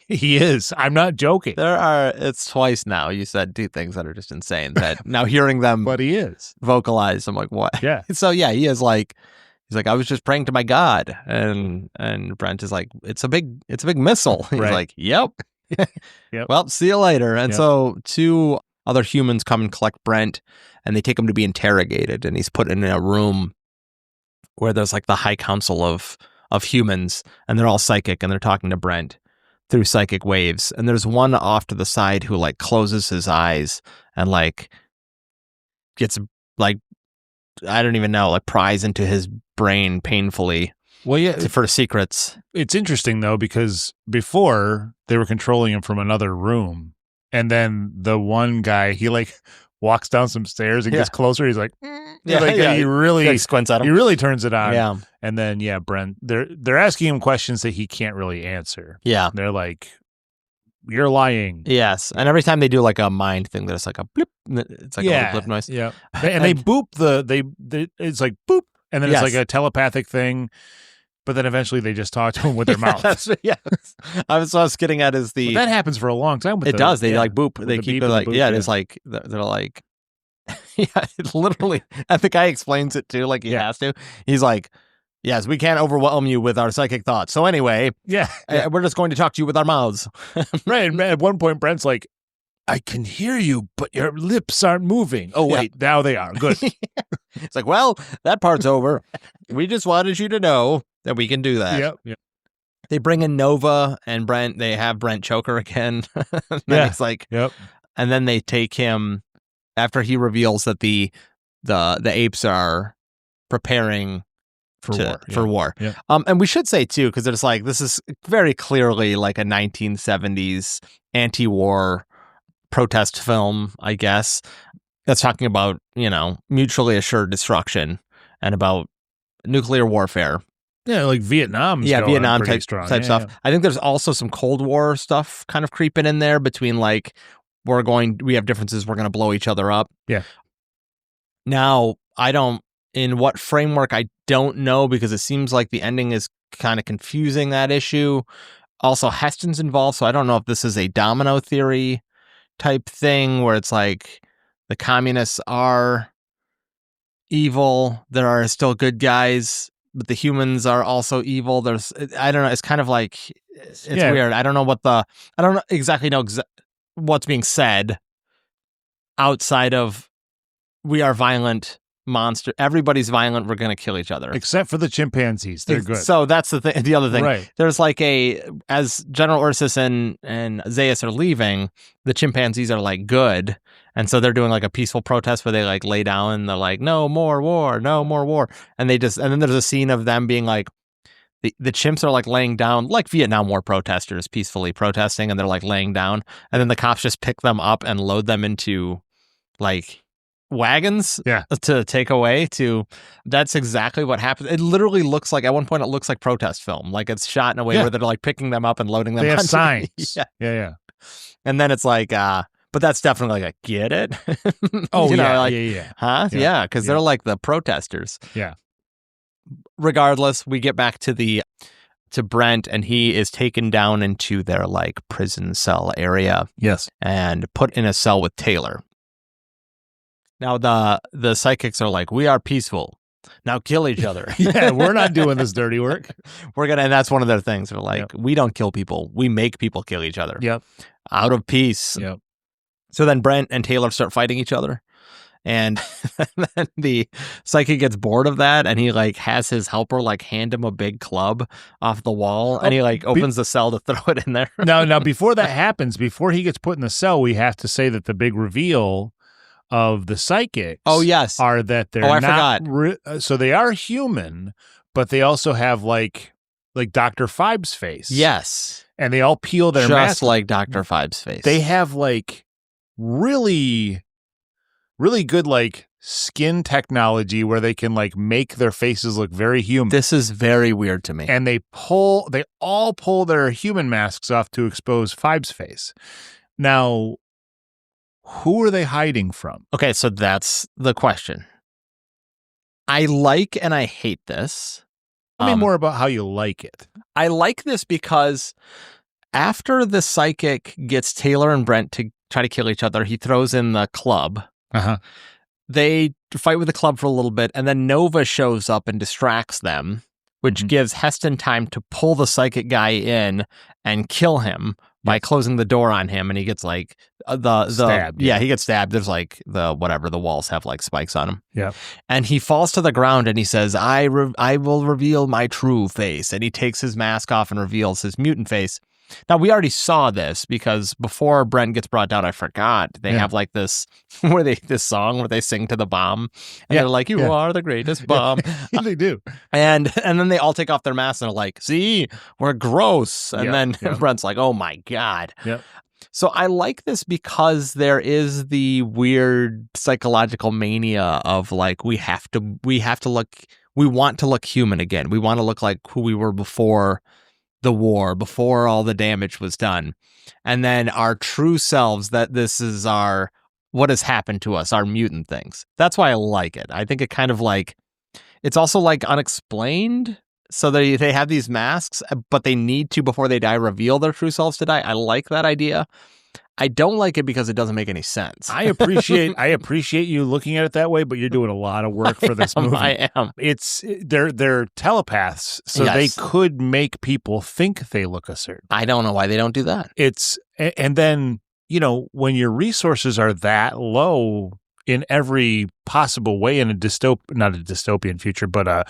He is. I'm not joking. It's twice now you said two things that are just insane, that now hearing them but he is vocalized, I'm like, what? Yeah. So yeah, he is like, he's like, I was just praying to my God. And Brent is like, it's a big missile. He's like, yep. Yep. Well, see you later. And so two other humans come and collect Brent, and they take him to be interrogated, and he's put in a room where there's like the high council of humans, and they're all psychic, and they're talking to Brent through psychic waves. And there's one off to the side who like closes his eyes and like gets like, I don't even know, like pries into his brain painfully. Well, yeah, for secrets. It's interesting though, because before they were controlling him from another room, and then the one guy, he like walks down some stairs and gets closer. He's like, he really like squints at him. He really turns it on. Yeah. And then Brent, they're asking him questions that he can't really answer. Yeah. They're like, you're lying. Yes. And every time they do like a mind thing, there's like a blip. It's like a little blip noise. Yeah. And they boop it's like boop. And then it's like a telepathic thing. But then eventually they just talk to him with their mouth. I was getting at is but that happens for a long time. It does. They like boop. They keep it like, it's like, they're like, it's literally, and the guy explains it too, like he has to. He's like, yes, we can't overwhelm you with our psychic thoughts. So anyway, we're just going to talk to you with our mouths. Right. And at one point, Brent's like, I can hear you, but your lips aren't moving. Oh, wait, now they are. Good. It's like, well, that part's over. We just wanted you to know that we can do that. Yep. They bring in Nova and Brent. They have Brent choke her again. It's like, and then they take him after he reveals that the apes are preparing for war. Yeah. And we should say too, because it's like, this is very clearly like a 1970s anti-war protest film, I guess, that's talking about, mutually assured destruction and about nuclear warfare. Yeah, like Vietnam. Vietnam type strong. stuff. Yeah. I think there's also some Cold War stuff kind of creeping in there between like, we have differences, we're going to blow each other up. Yeah. Now, in what framework, I don't know, because it seems like the ending is kind of confusing that issue. Also, Heston's involved, so I don't know if this is a domino theory type thing where it's like the communists are evil, there are still good guys, but the humans are also evil. I don't know, it's kind of like, it's weird. I don't know I don't exactly know what's being said outside of, we are violent monster. Everybody's violent. We're going to kill each other. Except for the chimpanzees. They're good. So that's the thing. The other thing. Right. There's like as General Ursus and Zaius are leaving, the chimpanzees are like good. And so they're doing like a peaceful protest where they like lay down and they're like, no more war, no more war. And then there's a scene of them being like, the chimps are like laying down like Vietnam War protesters peacefully protesting, and they're like laying down. And then the cops just pick them up and load them into like wagons to take away that's exactly what happens. It literally looks like, at one point it looks like protest film, like it's shot in a way where they're like picking them up and loading them. They have onto signs. Yeah. And then it's like but that's definitely like a get it. Huh? Yeah, because they're like the protesters. Yeah. Regardless, we get back to Brent, and he is taken down into their like prison cell area. Yes. And put in a cell with Taylor. Now the psychics are like, we are peaceful. Now kill each other. Yeah, we're not doing this dirty work. And that's one of their things. They're like, we don't kill people. We make people kill each other. Yep. Out of peace. Yep. So then Brent and Taylor start fighting each other. And then the psychic gets bored of that, and he like has his helper like hand him a big club off the wall, and he like opens the cell to throw it in there. Now, before that happens, before he gets put in the cell, we have to say that the big reveal of the psychics are that they're not so they are human, but they also have like Dr. Phibe's face. Yes. And they all peel their masks. Just like Dr. Phibe's face. They have like really good like skin technology where they can like make their faces look very human. This is very weird to me. And they all pull their human masks off to expose Phibe's face. Now, who are they hiding from? Okay, so that's the question. I like and I hate this. Tell me more about how you like it. I like this because after the psychic gets Taylor and Brent to try to kill each other, he throws in the club. Uh-huh. They fight with the club for a little bit, and then Nova shows up and distracts them, which gives Heston time to pull the psychic guy in and kill him by closing the door on him, and he gets like stabbed. Yeah, he gets stabbed. There's like the walls have like spikes on him. Yeah, and he falls to the ground and he says, "I will reveal my true face," and he takes his mask off and reveals his mutant face. Now, we already saw this because before Brent gets brought down, I forgot, they have like this song where they sing to the bomb, and they're like, "You are the greatest bomb." They do. And then they all take off their masks and are like, "See, we're gross." And then Brent's like, "Oh my God." Yep. So I like this because there is the weird psychological mania of like, we want to look human again. We want to look like who we were before the war, before all the damage was done. And then our true selves, that this is what has happened to us, our mutant things. That's why I like it. I think it kind of like, it's also like unexplained. So they have these masks, but they need to, before they die, reveal their true selves to die. I like that idea. I don't like it because it doesn't make any sense. I appreciate you looking at it that way, but you're doing a lot of work for this movie. I am. They're telepaths, so they could make people think they look a certain. I don't know why they don't do that. And then, when your resources are that low in every possible way in not a dystopian future, but a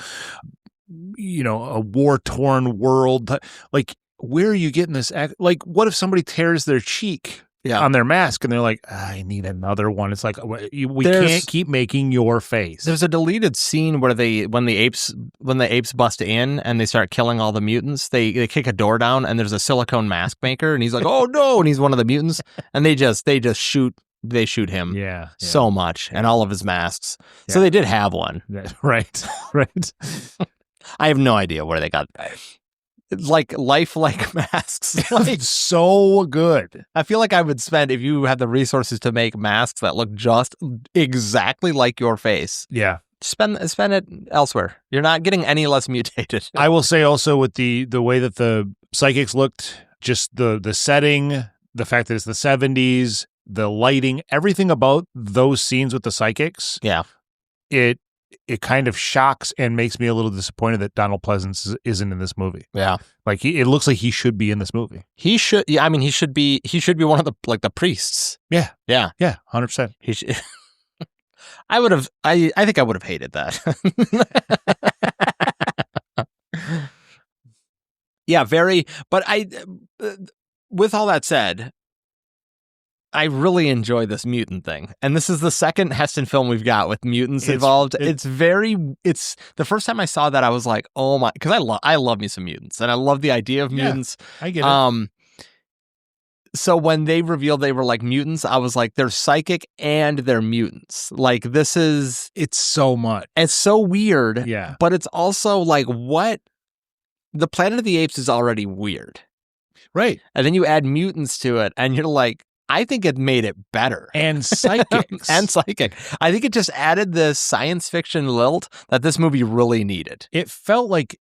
war-torn world, like, where are you getting this? Like, what if somebody tears their cheek on their mask and they're like, I need another one? It's like, we can't keep making your face. There's a deleted scene where when the apes bust in and they start killing all the mutants, they kick a door down and there's a silicone mask maker and he's like, oh no, and he's one of the mutants, and they just shoot him so much and all of his masks. So they did have one. Right. I have no idea where they got like lifelike masks. Like, so good. I feel like I would spend, if you had the resources to make masks that look just exactly like your face. Yeah. Spend it elsewhere. You're not getting any less mutated. I will say also with the way that the psychics looked, just the setting, the fact that it's the 70s, the lighting, everything about those scenes with the psychics. Yeah. It kind of shocks and makes me a little disappointed that Donald Pleasence isn't in this movie. Yeah. Like it looks like he should be in this movie. He should. Yeah. I mean, he should be one of the priests. Yeah. Yeah. Yeah. 100%. He should. I think I would have hated that. Yeah. Very. But with all that said, I really enjoy this mutant thing. And this is the second Heston film we've got with mutants involved. It's the first time I saw that, I was like, oh my, because I love me some mutants and I love the idea of mutants. I get it. So when they revealed they were like mutants, I was like, they're psychic and they're mutants. Like, it's so much. It's so weird. Yeah. But it's also like, what? The Planet of the Apes is already weird. Right. And then you add mutants to it and you're like, I think it made it better. And psychics. And psychic. I think it just added the science fiction lilt that this movie really needed. It felt like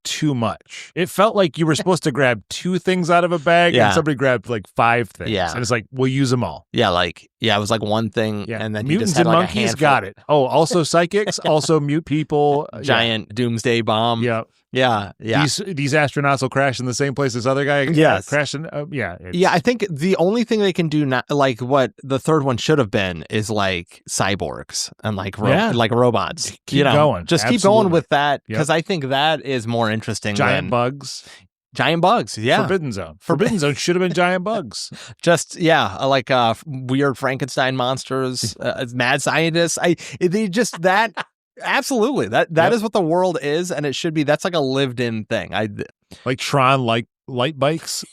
too much. It felt like you were supposed to grab 2 things out of a bag and somebody grabbed like 5 things. Yeah. And it's like, we'll use them all. Yeah, like Yeah, it was like one thing, Yeah. and then mutants you just had and like monkeys a handful. got it. Oh, also psychics, also mute people. Giant doomsday bomb. Yeah. Yeah. These astronauts will crash in the same place this other guy crashing. Yeah, I think the only thing they can do, not like what the third one should have been, is like cyborgs and like robots. Keep going. Just keep going with that, because I think that is more interesting. Giant bugs. Giant bugs, yeah. Forbidden Zone. Forbidden Zone should have been giant bugs. Just like weird Frankenstein monsters, mad scientists. Absolutely. That is what the world is, and it should be. That's like a lived-in thing. Like Tron, like light bikes.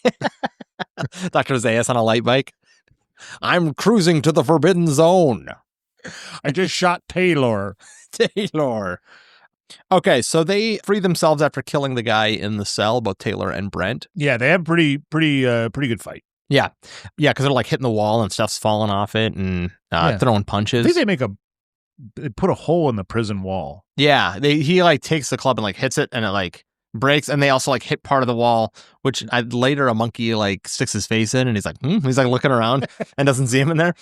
Dr. Zaius on a light bike. I'm cruising to the Forbidden Zone. I just shot Taylor. Okay, so they free themselves after killing the guy in the cell, both Taylor and Brent. Yeah, they have pretty good fight. Yeah, because they're like hitting the wall and stuff's falling off it and throwing punches. I think they put a hole in the prison wall. Yeah, he like takes the club and like hits it, and it like breaks, and they also like hit part of the wall, which later a monkey like sticks his face in, and he's like looking around and doesn't see him in there.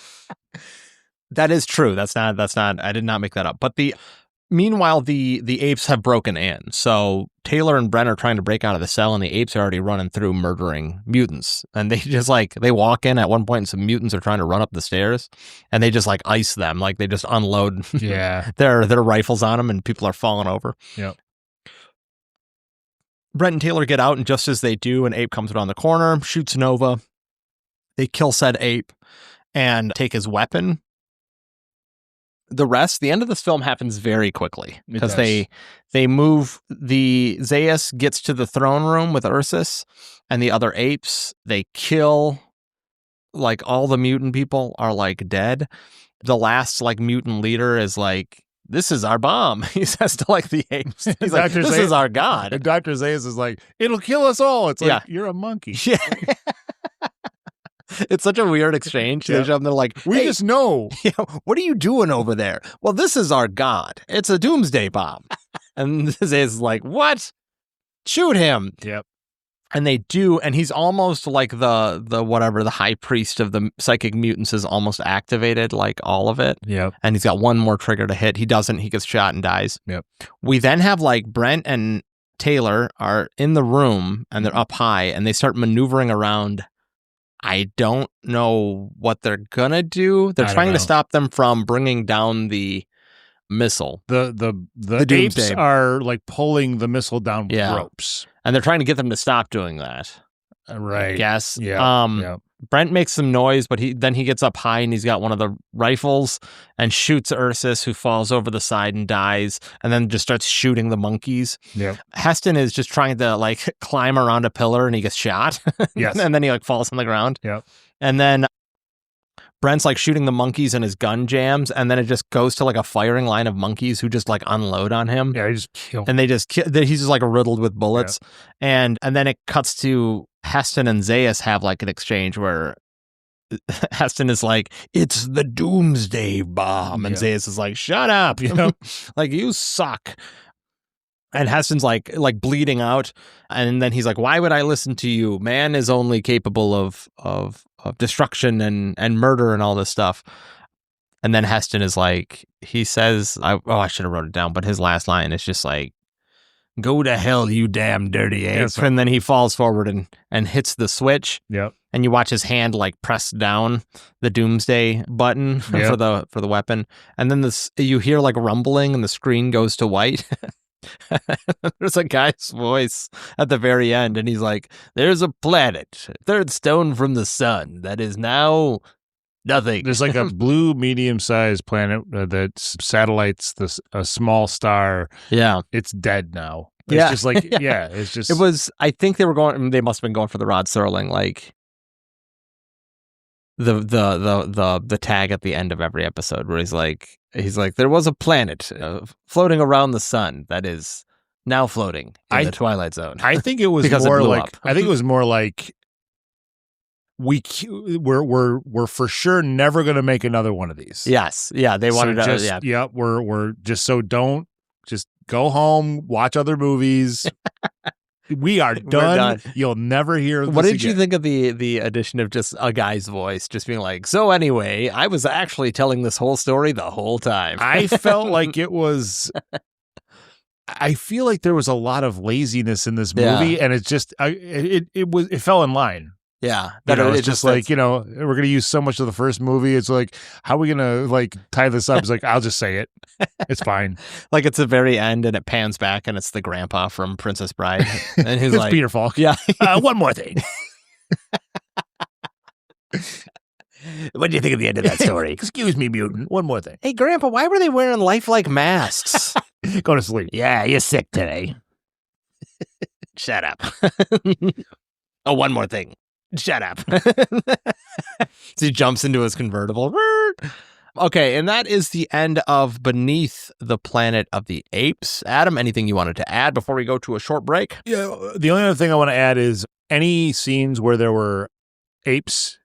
That is true. That's not. I did not make that up. But meanwhile, the apes have broken in. So Taylor and Brent are trying to break out of the cell, and the apes are already running through murdering mutants. And they just they walk in at one point, and some mutants are trying to run up the stairs, and they just like ice them. Like they just unload their rifles on them, and people are falling over. Yep. Brent and Taylor get out, and just as they do, an ape comes around the corner, shoots Nova. They kill said ape and take his weapon. The end of this film happens very quickly because they move. The Zaius gets to the throne room with Ursus and the other apes. They kill, like, all the mutant people are like dead. The last like mutant leader is like, "This is our bomb." He says to like the apes, he's like, "This is our god." And Dr. Zaius is like, "It'll kill us all." It's like, you're a monkey. Yeah. It's such a weird exchange. They show them, they're like, we just know. What are you doing over there? Well, this is our god. It's a doomsday bomb. And this is like, what? Shoot him. Yep. And they do, and he's almost like the high priest of the psychic mutants is almost activated, like all of it. Yep. And he's got one more trigger to hit. He doesn't. He gets shot and dies. Yep. We then have like Brent and Taylor are in the room, and they're up high, and they start maneuvering around. I don't know what they're gonna do. They're trying to stop them from bringing down the missile. The apes are like pulling the missile down with ropes, and they're trying to get them to stop doing that. Right? I guess. Yeah. Brent makes some noise, but he gets up high and he's got one of the rifles and shoots Ursus, who falls over the side and dies, and then just starts shooting the monkeys. Yeah. Heston is just trying to like climb around a pillar and he gets shot. Yes. And then he like falls on the ground. Yeah. And then Brent's like shooting the monkeys and his gun jams, and then it just goes to like a firing line of monkeys who just like unload on him. Yeah, he just kill. And they just he's just like riddled with bullets. Yeah. And then it cuts to Heston and Zaius have like an exchange where Heston is like, "It's the doomsday bomb," and Zaius is like, "Shut up, like you suck." And Heston's like bleeding out, and then he's like, "Why would I listen to you? Man is only capable of destruction and murder and all this stuff." And then Heston is like, he says, I should have wrote it down, but his last line is just like, "Go to hell, you damn dirty ape." Yes. And then he falls forward and hits the switch. Yep. And you watch his hand like press down the doomsday button for the weapon. And then you hear like rumbling and the screen goes to white. There's a guy's voice at the very end, and he's like, "There's a planet, third stone from the sun, that is now nothing." There's like a blue medium-sized planet that satellites a small star. Yeah. It's dead now. It's just like, it's just. It was, I think they must have been going for the Rod Serling, like the tag at the end of every episode where he's like, "There was a planet floating around the sun that is now floating in the Twilight Zone." I think it was more like, we're for sure never going to make another one of these. Yes. Yeah. They wanted to, we're just, so don't just go home, watch other movies. We are done. You'll never hear this What did again. you think of the addition of just a guy's voice, just being like, so anyway, I was actually telling this whole story the whole time. I felt like it was... I feel like there was a lot of laziness in this movie, and it's just it fell in line. Yeah, it's just like, we're going to use so much of the first movie. It's like, how are we going to like tie this up? It's like, I'll just say it. It's fine. Like it's the very end and it pans back and it's the grandpa from Princess Bride. And he's like, Peter Falk. Yeah. One more thing. What do you think of the end of that story? Excuse me, mutant. One more thing. Hey, Grandpa, why were they wearing lifelike masks? Go to sleep. Yeah, you're sick today. Shut up. Oh, one more thing. Shut up. So he jumps into his convertible. Okay, and that is the end of Beneath the Planet of the Apes. Adam, anything you wanted to add before we go to a short break? Yeah, the only other thing I want to add is any scenes where there were apes,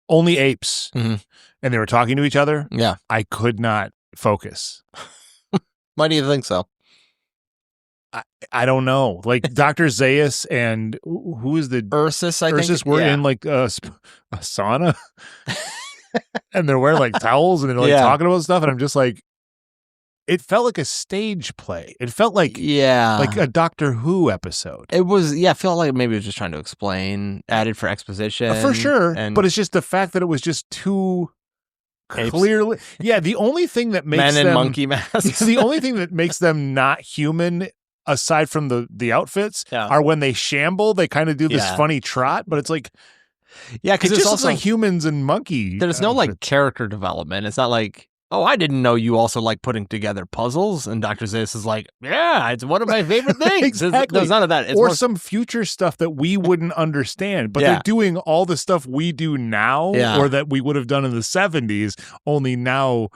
only apes, and they were talking to each other, I could not focus. Why do you think so? I don't know. Like Dr. Zaius and who is the Ursus? Ursus were in like a sauna, and they're wearing like towels and they're like talking about stuff, and I'm just like, it felt like a stage play. It felt like like a Doctor Who episode. It was I felt like maybe it was just trying to explain, added for exposition, for sure. But it's just the fact that it was just too. Apes. Clearly, the only thing that makes men in them monkey masks, the only thing that makes them not human, aside from the outfits, are when they shamble. They kind of do this funny trot, but it's like, because it just also looks like humans and monkey. There's no like character development. It's not like, oh, I didn't know you also like putting together puzzles. And Dr. Zaius is like, yeah, it's one of my favorite things. Exactly. There's none of that. It's or some future stuff that we wouldn't understand. But they're doing all the stuff we do now or that we would have done in the 70s, only now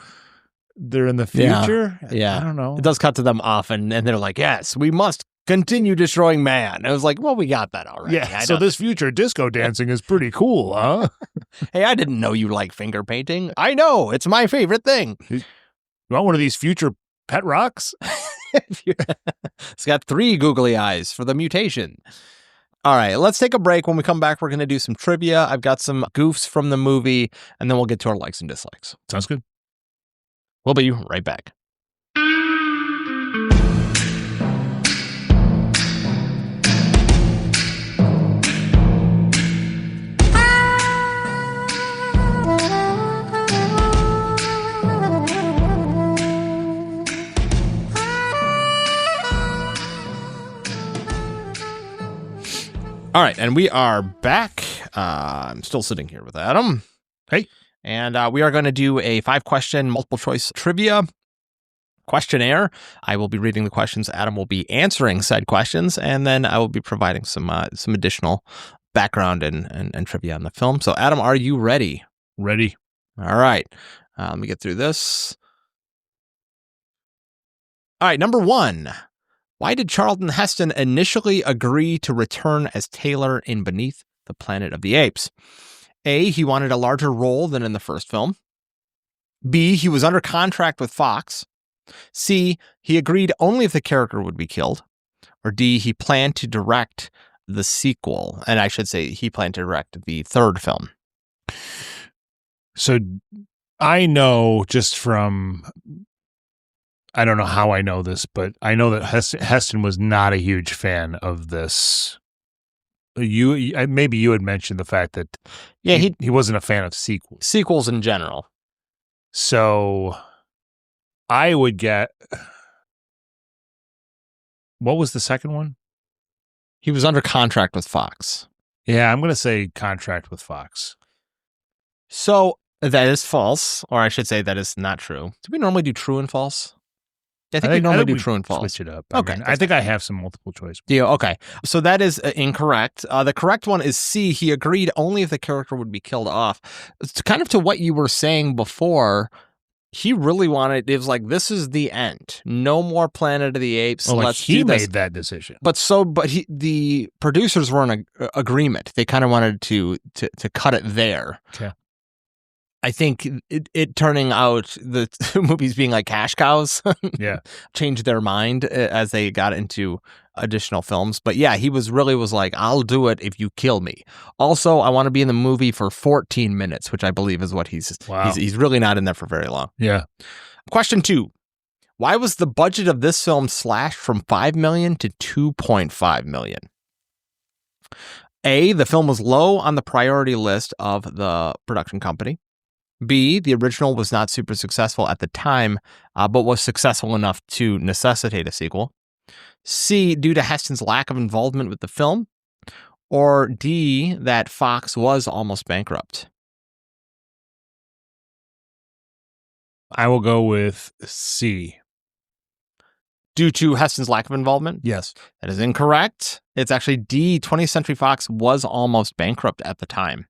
they're in the future. Yeah. I don't know. It does cut to them often, and they're like, yes, we must continue destroying man. I was like, well, we got that already. Yeah, so this future disco dancing is pretty cool, huh? Hey, I didn't know you like finger painting. I know, it's my favorite thing. You want one of these future pet rocks? It's got 3 googly eyes for the mutation. All right, let's take a break. When we come back, we're going to do some trivia. I've got some goofs from the movie, and then we'll get to our likes and dislikes. Sounds good. We'll be right back. All right, and we are back. I'm still sitting here with Adam. Hey. And we are going to do a 5-question multiple-choice trivia questionnaire. I will be reading the questions. Adam will be answering said questions, and then I will be providing some additional background and trivia on the film. So, Adam, are you ready? Ready. All right. Let me get through this. All right, number 1. Why did Charlton Heston initially agree to return as Taylor in Beneath the Planet of the Apes? A, he wanted a larger role than in the first film. B, he was under contract with Fox. C, he agreed only if the character would be killed. Or D, he planned to direct the sequel. And I should say he planned to direct the 3rd film. So I know just from... I don't know how I know this, but I know that Heston was not a huge fan of this. Maybe you had mentioned the fact that he wasn't a fan of sequels in general. So I would get, what was the second one? He was under contract with Fox. Yeah, I'm going to say contract with Fox. So that is false, or I should say that is not true. Do we normally do true and false? I think we normally do true and false. Switch it up. Okay. I think I have some multiple choice. Yeah, okay. So that is incorrect. The correct one is C. He agreed only if the character would be killed off. It's kind of to what you were saying before. He really wanted, it was like, this is the end. No more Planet of the Apes. Well, Let's he do this. made that decision. But the producers were in agreement. They kind of wanted to cut it there. Okay. I think it turning out the movies being like cash cows changed their mind as they got into additional films. But yeah, he was like, I'll do it if you kill me. Also, I want to be in the movie for 14 minutes, which I believe is what he's really not in there for very long. Yeah. Question 2. Why was the budget of this film slashed from $5 million to $2.5 million? A, the film was low on the priority list of the production company. B, the original was not super successful at the time, but was successful enough to necessitate a sequel. C, due to Heston's lack of involvement with the film. Or D, that Fox was almost bankrupt. I will go with C. Due to Heston's lack of involvement? Yes. That is incorrect. It's actually D, 20th Century Fox was almost bankrupt at the time.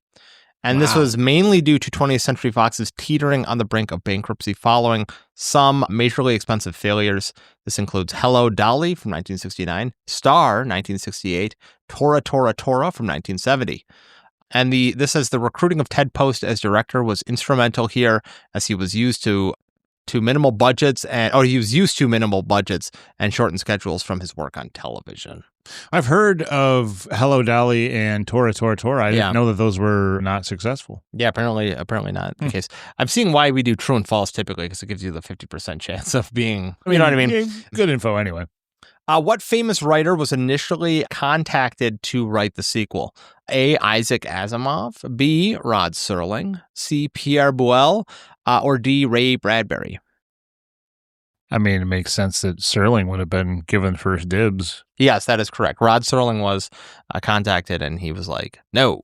And this was mainly due to 20th Century Fox's teetering on the brink of bankruptcy following some majorly expensive failures. This includes Hello, Dolly from 1969, Star 1968, Tora Tora Tora from 1970. And this says the recruiting of Ted Post as director was instrumental here, as he was used to minimal budgets and shortened schedules from his work on television. I've heard of Hello Dolly and Tora Tora Tora. I didn't know that those were not successful. Yeah, apparently not the case. I'm seeing why we do true and false typically, because it gives you the 50% chance of being, you know what I mean? Good info anyway. What famous writer was initially contacted to write the sequel? A, Isaac Asimov, B, Rod Serling, C, Pierre Buell, or D, Ray Bradbury? I mean, it makes sense that Serling would have been given first dibs. Yes, that is correct. Rod Serling was contacted, and he was like, no,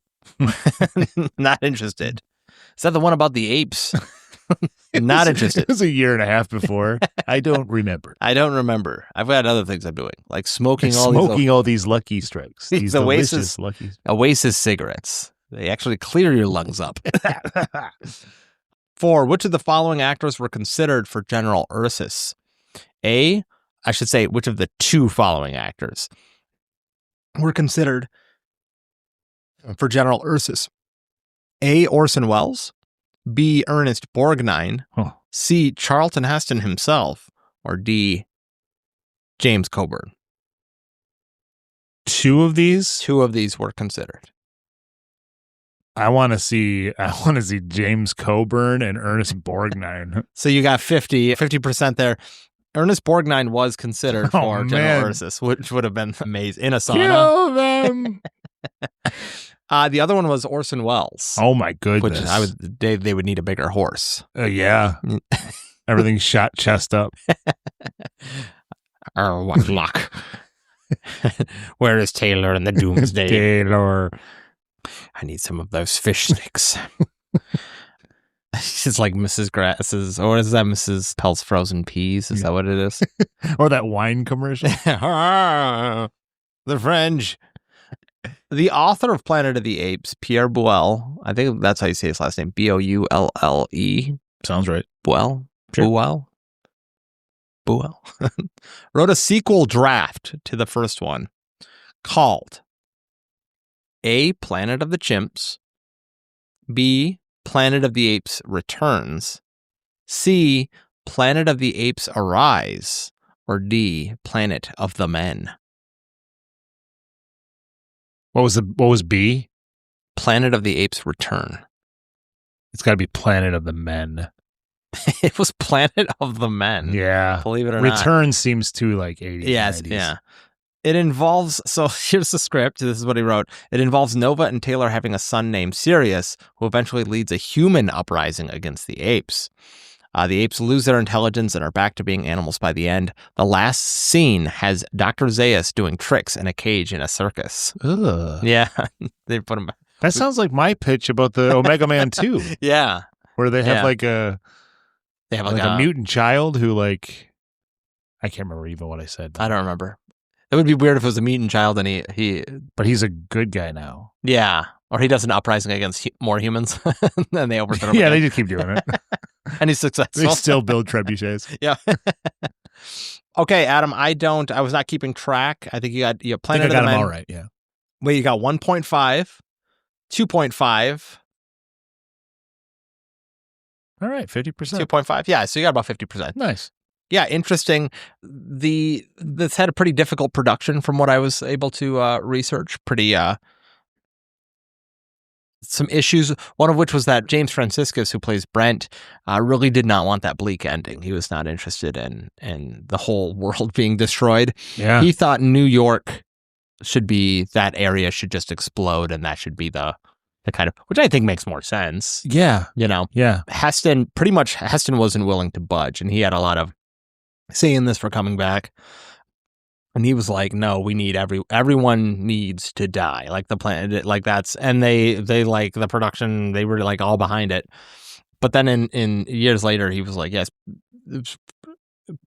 not interested. Is that the one about the apes? Not interested. It was a year and a half before. I don't remember. I've got other things I'm doing, like smoking all these Lucky Strikes. These delicious Oasis cigarettes. They actually clear your lungs up. 4. Which of the following actors were considered for General Ursus? Which of the 2 following actors were considered for General Ursus? A, Orson Welles, B, Ernest Borgnine, C, Charlton Heston himself, or D, James Coburn? 2 of these? 2 of these were considered. I want to see James Coburn and Ernest Borgnine. So you got 50% there. Ernest Borgnine was considered for General Ursus, which would have been amazing in a sauna. Kill them. The other one was Orson Welles. Oh my goodness! Which they would need a bigger horse. Yeah, everything's shot chest up. Oh, what luck! Where is Taylor in the Doomsday? Taylor. I need some of those fish sticks. She's like Mrs. Grass's, or is that Mrs. Pell's frozen peas? Is that what it is? Or that wine commercial? The French. The author of Planet of the Apes, Pierre Buell, I think that's how you say his last name, Boulle. Sounds right. Buell? Sure. Buell. Wrote a sequel draft to the first one called A, Planet of the Chimps, B, Planet of the Apes Returns, C, Planet of the Apes Arise, or D, Planet of the Men? What was B? Planet of the Apes Return. It's got to be Planet of the Men. It was Planet of the Men. Yeah. Believe it or not. Return seems too like 80s. Yes, 90s. yeah. It involves, so here's the script. This is what he wrote. It involves Nova and Taylor having a son named Sirius, who eventually leads a human uprising against the apes. The apes lose their intelligence and are back to being animals by the end. The last scene has Dr. Zaius doing tricks in a cage in a circus. Ugh. Yeah. They put him. That sounds like my pitch about the Omega Man 2. Yeah. Where they have they have a mutant child who I can't remember even what I said. I don't remember. It would be weird if it was a mutant child and but he's a good guy now. Yeah. Or he does an uprising against more humans and they overthrow him. Yeah, they just keep doing it. And he's successful. They still build trebuchets. Yeah. Okay, Adam, I was not keeping track. I think you got Planet of the Men. I got them all right, yeah. Wait, you got 1.5, 2.5, All right, 50%. 2.5. Yeah, so you got about 50%. Nice. Yeah, interesting. This had a pretty difficult production from what I was able to research. Pretty some issues, one of which was that James Franciscus, who plays Brent, really did not want that bleak ending. He was not interested in the whole world being destroyed. Yeah. He thought New York should be, that area should just explode, and that should be the kind of, which I think makes more sense. Yeah. Yeah. Heston wasn't willing to budge, and he had a lot of say in this for coming back. And he was like, no, we need everyone needs to die. Like the planet, like that's, and they like the production, they were like all behind it. But then in years later, he was like, yes, it's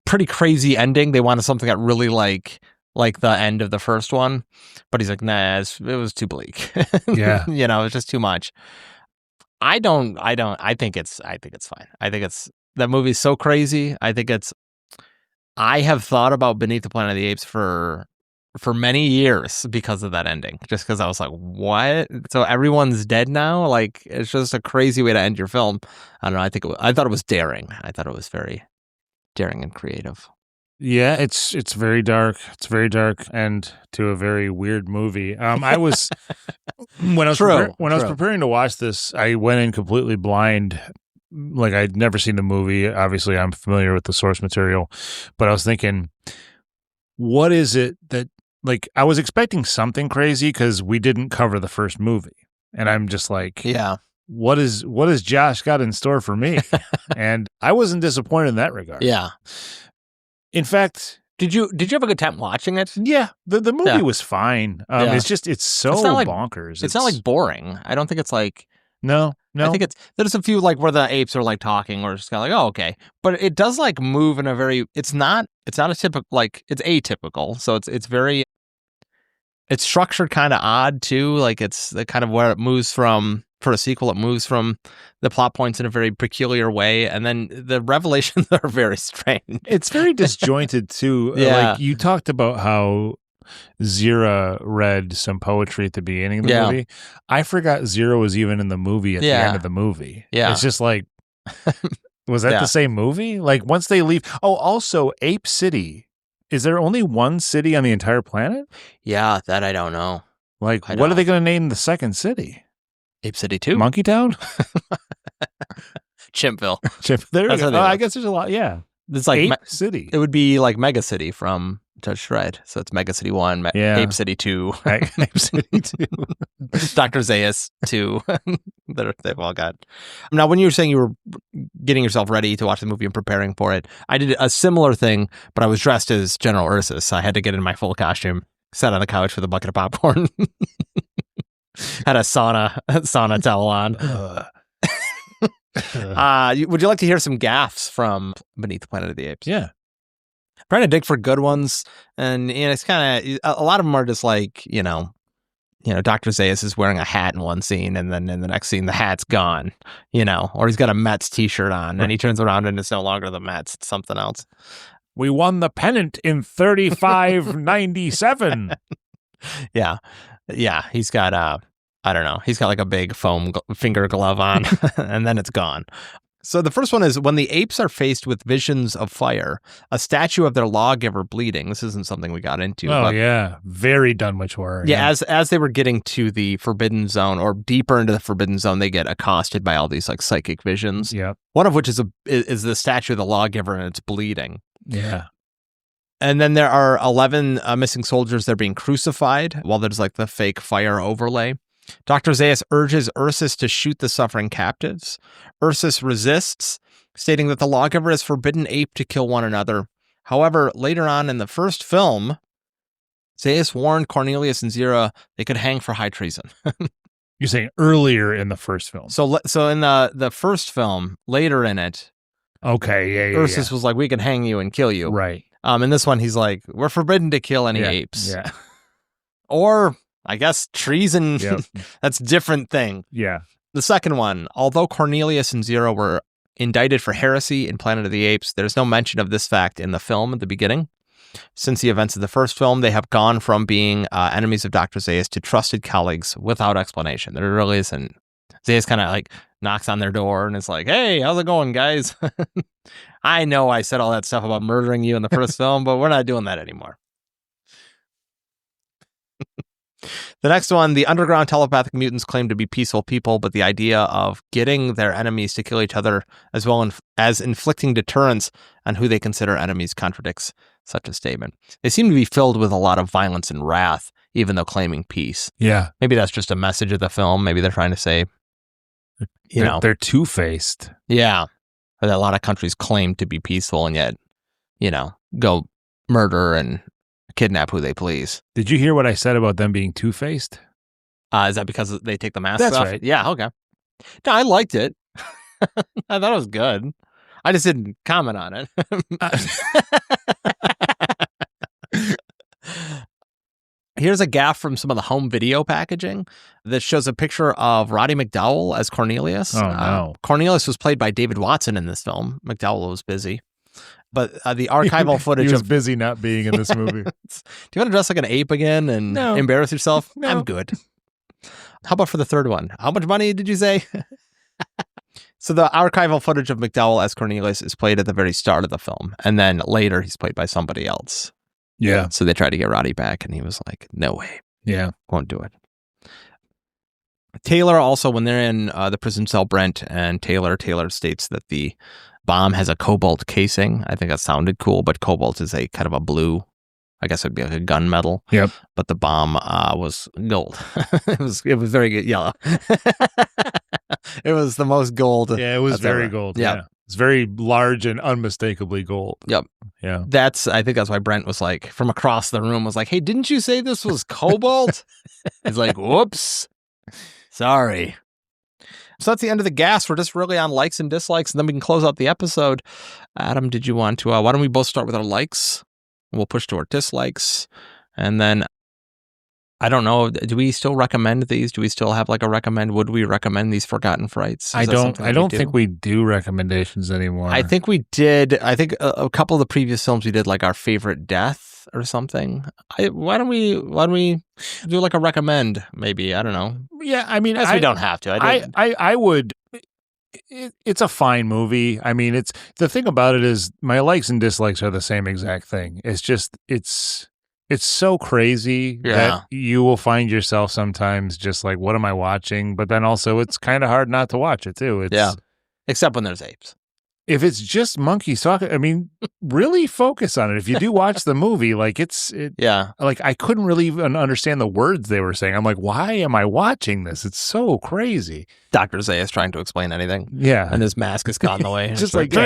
pretty crazy ending. They wanted something that really like the end of the first one. But he's like, nah, it was too bleak. Yeah. It's just too much. I think it's fine. I think that movie's so crazy. I have thought about Beneath the Planet of the Apes for many years because of that ending. Just because I was like, what? So everyone's dead now? Like, it's just a crazy way to end your film. I don't know. I thought it was daring. I thought it was very daring and creative. Yeah, it's very dark. It's very dark and to a very weird movie. I was when I was preparing to watch this, I went in completely blind. Like, I'd never seen the movie. Obviously, I'm familiar with the source material, but I was thinking, what is it that, like, I was expecting something crazy because we didn't cover the first movie, and I'm just like, yeah, what is Josh got in store for me? And I wasn't disappointed in that regard. Yeah. In fact, did you have a good time watching it? Yeah, the movie was fine. It's so bonkers. It's not like boring. I don't think it's like. No. I think there's a few like where the apes are like talking or just kind of like, oh, okay. But it does like move in a very, it's not a typical, like it's atypical. So it's very, it's structured kind of odd too. Like it's the kind of where it moves from, for a sequel, it moves from the plot points in a very peculiar way. And then the revelations are very strange. It's very disjointed too. Yeah. Like you talked about how Zira read some poetry at the beginning of the movie. I forgot Zira was even in the movie at the end of the movie. Yeah. It's just like, was that the same movie? Like once they leave. Oh, also Ape City. Is there only one city on the entire planet? Yeah, that I don't know. Like, what are they going to name the second city? Ape City 2? Monkey Town? Chimpville. There we go. I guess there's a lot. Yeah. It's like Ape City. It would be like Mega City from Judge Dredd. So it's Mega City 1, Ape City 2. Ape City 2. Dr. Zaius 2. They've all got. Now, when you were saying you were getting yourself ready to watch the movie and preparing for it, I did a similar thing, but I was dressed as General Ursus. I had to get in my full costume, sat on the couch with a bucket of popcorn, had a sauna towel on. Would you like to hear some gaffes from Beneath the Planet of the Apes? Yeah. Trying to dig for good ones, and it's kind of a lot of them are just like Dr. Zaius is wearing a hat in one scene, and then in the next scene the hat's gone, or he's got a Mets t-shirt on, and he turns around and it's no longer the Mets, it's something else. We won the pennant in 35-97. Yeah, he's got I don't know. He's got like a big foam finger glove on, and then it's gone. So the first one is when the apes are faced with visions of fire, a statue of their lawgiver bleeding. This isn't something we got into. Oh, yeah. Very Dunwich horror. Yeah, as they were getting to the forbidden zone or deeper into the forbidden zone, they get accosted by all these like psychic visions. Yeah. One of which is the statue of the lawgiver, and it's bleeding. Yeah. And then there are 11 missing soldiers that are being crucified while there's like the fake fire overlay. Dr. Zaius urges Ursus to shoot the suffering captives. Ursus resists, stating that the lawgiver has forbidden ape to kill one another. However, later on in the first film, Zaius warned Cornelius and Zira they could hang for high treason. You're saying earlier in the first film. So in the first film, later in it, okay, Ursus was like, we can hang you and kill you. Right. In this one, he's like, we're forbidden to kill any apes. Yeah. Or, I guess, treason. Yep. That's a different thing. Yeah. The second one, although Cornelius and Zira were indicted for heresy in Planet of the Apes, there's no mention of this fact in the film at the beginning. Since the events of the first film, they have gone from being enemies of Dr. Zaius to trusted colleagues without explanation. There really isn't Zayas kind of like knocks on their door and it's like, hey, how's it going, guys? I know I said all that stuff about murdering you in the first film, but we're not doing that anymore. The next one, the underground telepathic mutants claim to be peaceful people, but the idea of getting their enemies to kill each other as well as inflicting deterrence on who they consider enemies contradicts such a statement. They seem to be filled with a lot of violence and wrath, even though claiming peace. Yeah. Maybe that's just a message of the film. Maybe they're trying to say, they're two-faced. Yeah. Or that a lot of countries claim to be peaceful and yet, go murder and kidnap who they please. Did you hear what I said about them being two-faced? Is that because they take the masks off? That's right. Yeah, okay. No, I liked it. I thought it was good. I just didn't comment on it. Here's a gaffe from some of the home video packaging that shows a picture of Roddy McDowall as Cornelius. Oh, no. Cornelius was played by David Watson in this film. McDowall was busy. But the archival footage he was busy not being in this movie. Do you want to dress like an ape again and embarrass yourself? No. I'm good. How about for the third one? How much money did you say? So the archival footage of McDowall as Cornelius is played at the very start of the film. And then later he's played by somebody else. Yeah. So they tried to get Roddy back and he was like, no way. Yeah. Won't do it. Taylor also, when they're in the prison cell, Brent and Taylor states that the bomb has a cobalt casing. I think that sounded cool, but cobalt is a kind of a blue, I guess it'd be like a gunmetal. Yep. But the bomb was gold. It was very good yellow. It was the most gold. Yeah, it was very gold. Yep. Yeah. It's very large and unmistakably gold. Yep. Yeah. I think that's why Brent was like, from across the room, was like, hey, didn't you say this was cobalt? He's like, whoops. Sorry. So that's the end of the gas. We're just really on likes and dislikes, and then we can close out the episode. Adam, did you want to, why don't we both start with our likes? We'll push to our dislikes. And then, I don't know, do we still recommend these? Do we still have like a recommend? Would we recommend these Forgotten Frights? I don't think we do recommendations anymore. I think we did. I think a couple of the previous films we did like our favorite death or something. Why don't we do like a recommend maybe? I don't know. Yeah, I mean, we don't have to. I would. It's a fine movie. I mean, the thing about it is my likes and dislikes are the same exact thing. It's just it's so crazy that you will find yourself sometimes just like, what am I watching? But then also it's kind of hard not to watch it too. Except when there's apes. If it's just monkeys talking, I mean, really focus on it. If you do watch the movie, like like I couldn't really even understand the words they were saying. I'm like, why am I watching this? It's so crazy. Dr. Zay is trying to explain anything. Yeah. And his mask is gone the way. Just like, the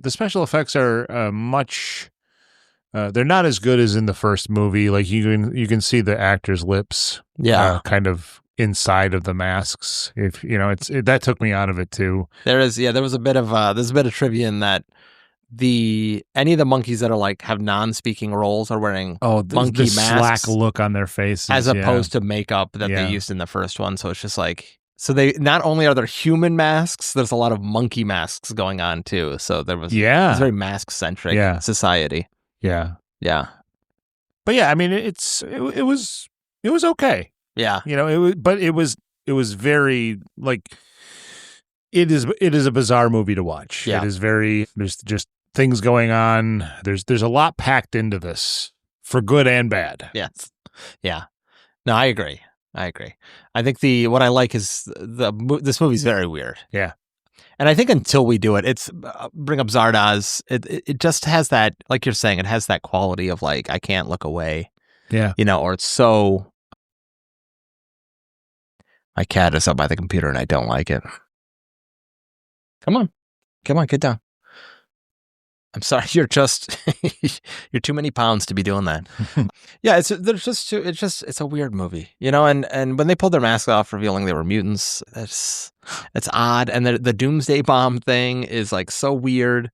special effects are much... they're not as good as in the first movie. Like you can see the actors' lips, kind of inside of the masks. If that took me out of it too. There was a bit of there's a bit of trivia in that any of the monkeys that are like have non-speaking roles are wearing monkey masks, slack look on their faces, as opposed to makeup that they used in the first one. So it's just like. So they not only are there human masks, there's a lot of monkey masks going on too. So it was very mask-centric society. Yeah. Yeah. But yeah, I mean, it was okay. Yeah. It was very like, it is a bizarre movie to watch. Yeah. It is there's just things going on. There's a lot packed into this for good and bad. Yes. Yeah. No, I agree. I think what I like is this movie's very weird. Yeah. And I think until we do it, it's bring up Zardoz. It just has that, like you're saying, it has that quality of like, I can't look away. Yeah. Or it's so. My cat is up by the computer and I don't like it. Come on, get down. I'm sorry, you're too many pounds to be doing that. Yeah, it's a weird movie, and when they pulled their masks off, revealing they were mutants, it's odd. And the doomsday bomb thing is like so weird.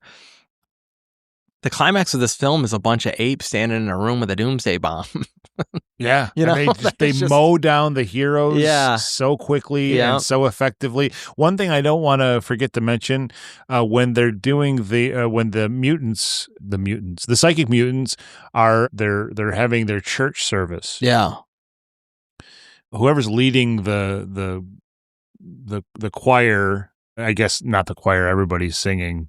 The climax of this film is a bunch of apes standing in a room with a doomsday bomb. Yeah. They mow down the heroes so quickly and so effectively. One thing I don't want to forget to mention, when they're doing when the psychic mutants they're having their church service. Yeah. whoever's leading the choir, I guess not the choir, everybody's singing,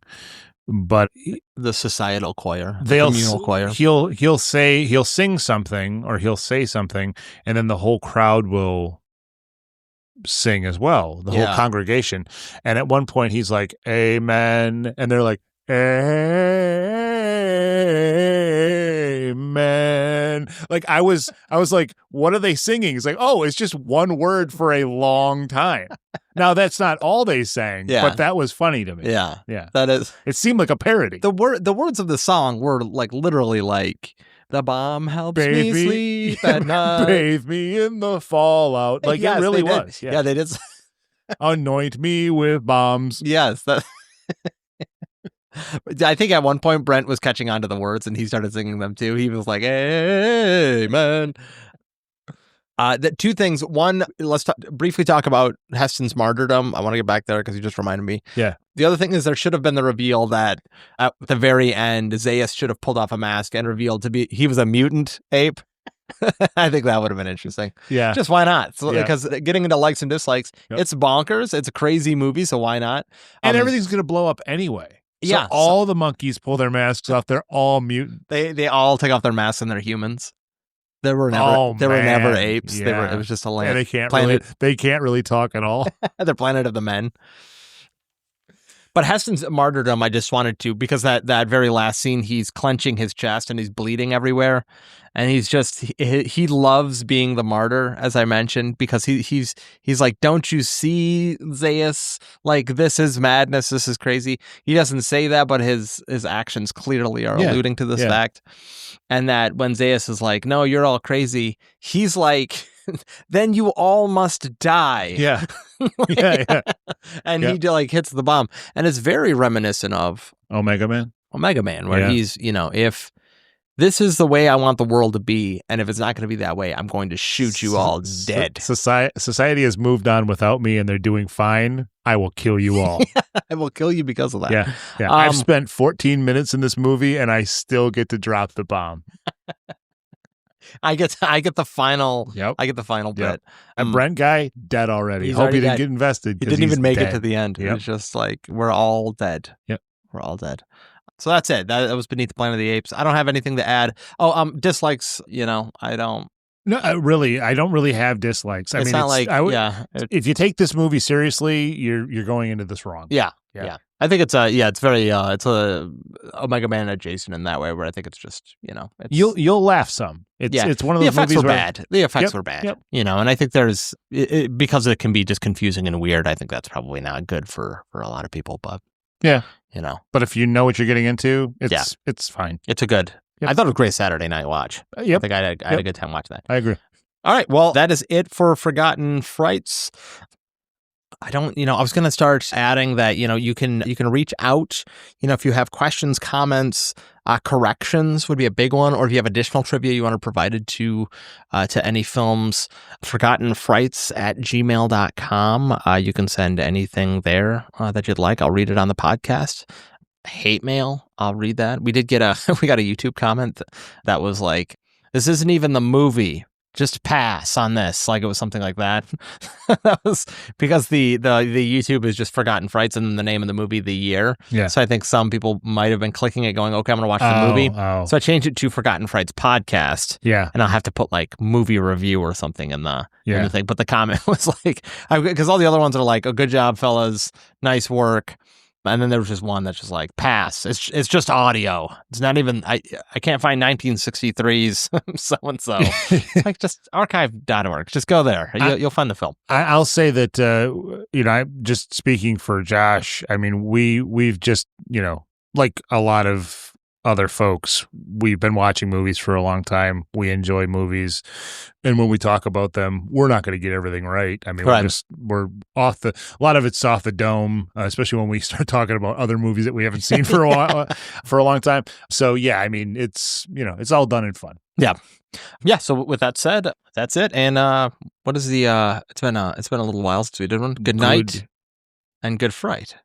but the societal choir, the communal choir. He'll sing something, or he'll say something, and then the whole crowd will sing as well, the whole congregation. And at one point he's like, amen, and they're like, amen. Like I was like, what are they singing? It's like, oh, it's just one word for a long time. Now that's not all they sang, but that was funny to me. Yeah. That is. It seemed like a parody. The words of the song were like literally like, the bomb helps me sleep at night. Bathe me in the fallout. Like it really was. Yeah, they did. Anoint me with bombs. Yes. I think at one point Brent was catching on to the words and he started singing them too. He was like, amen. Two things. One, let's briefly talk about Heston's martyrdom. I want to get back there because you just reminded me. Yeah. The other thing is there should have been the reveal that at the very end, Zaius should have pulled off a mask and revealed he was a mutant ape. I think that would have been interesting. Yeah. Just why not? Because getting into likes and dislikes, it's bonkers. It's a crazy movie, so why not? And everything's going to blow up anyway. So all the monkeys pull their masks off. They're all mutant. They all take off their masks and they're humans. There were never apes. Yeah. It was just a land. And they can't really talk at all. The planet of the men. But Heston's martyrdom, I just wanted to, because that very last scene, he's clenching his chest and he's bleeding everywhere. And he loves being the martyr, as I mentioned, because he's like, don't you see, Zaius? Like, this is madness. This is crazy. He doesn't say that, but his actions clearly are alluding to this fact. And that when Zaius is like, no, you're all crazy, he's like, then you all must die. Yeah. And he like hits the bomb. And it's very reminiscent of Omega Man, where he's, if this is the way I want the world to be, and if it's not going to be that way, I'm going to shoot you all dead. Society has moved on without me, and they're doing fine. I will kill you all. I will kill you because of that. Yeah. I've spent 14 minutes in this movie, and I still get to drop the bomb. I get the final. Yep. I get the final bit. And Brent guy dead already. Hope he didn't get invested. He didn't even make it to the end. Yep. It was just like, we're all dead. Yep. We're all dead. So that's it. That was Beneath the Planet of the Apes. I don't have anything to add. Oh, dislikes. I don't. No, really, I don't really have dislikes. It's not like if you take this movie seriously, you're going into this wrong. Yeah. I think it's it's very it's a Omega Man adjacent in that way, where I think it's just you'll laugh some. It's one of those movies where the effects were bad. Yep. And I think there's because it can be just confusing and weird. I think that's probably not good for a lot of people. But but if you know what you're getting into, it's fine. It's a good. Yep. I thought it was a great Saturday night watch. I think I had a good time watching that. I agree. All right. Well, that is it for Forgotten Frights. I was going to start adding that, you can reach out, if you have questions, comments, corrections would be a big one, or if you have additional trivia you want to provide to any films, forgottenfrights@gmail.com. You can send anything there that you'd like. I'll read it on the podcast. Hate mail, I'll read that. We got a YouTube comment that was like, this isn't even the movie. Just pass on this. Like it was something like that. That was because the YouTube is just Forgotten Frights and then the name of the movie, the year. Yeah. So I think some people might have been clicking it going, okay, I'm going to watch the movie. So I changed it to Forgotten Frights podcast. Yeah. And I'll have to put like movie review or something in the thing. But the comment was like, because all the other ones are like, oh, good job, fellas. Nice work. And then there was just one that's just like, pass. It's just audio. It's not even, I can't find 1963's so-and-so. It's like just archive.org. Just go there. You'll find the film. I'll say that, I'm just speaking for Josh. I mean, we've just, like a lot of other folks, we've been watching movies for a long time. We enjoy movies. And when we talk about them, we're not going to get everything right. I mean, we're off a lot of it's off the dome, especially when we start talking about other movies that we haven't seen for a while, for a long time. So yeah, I mean, it's all done in fun. Yeah. Yeah. So with that said, that's it. And what is it's been a little while since we did one. Good night and good fright.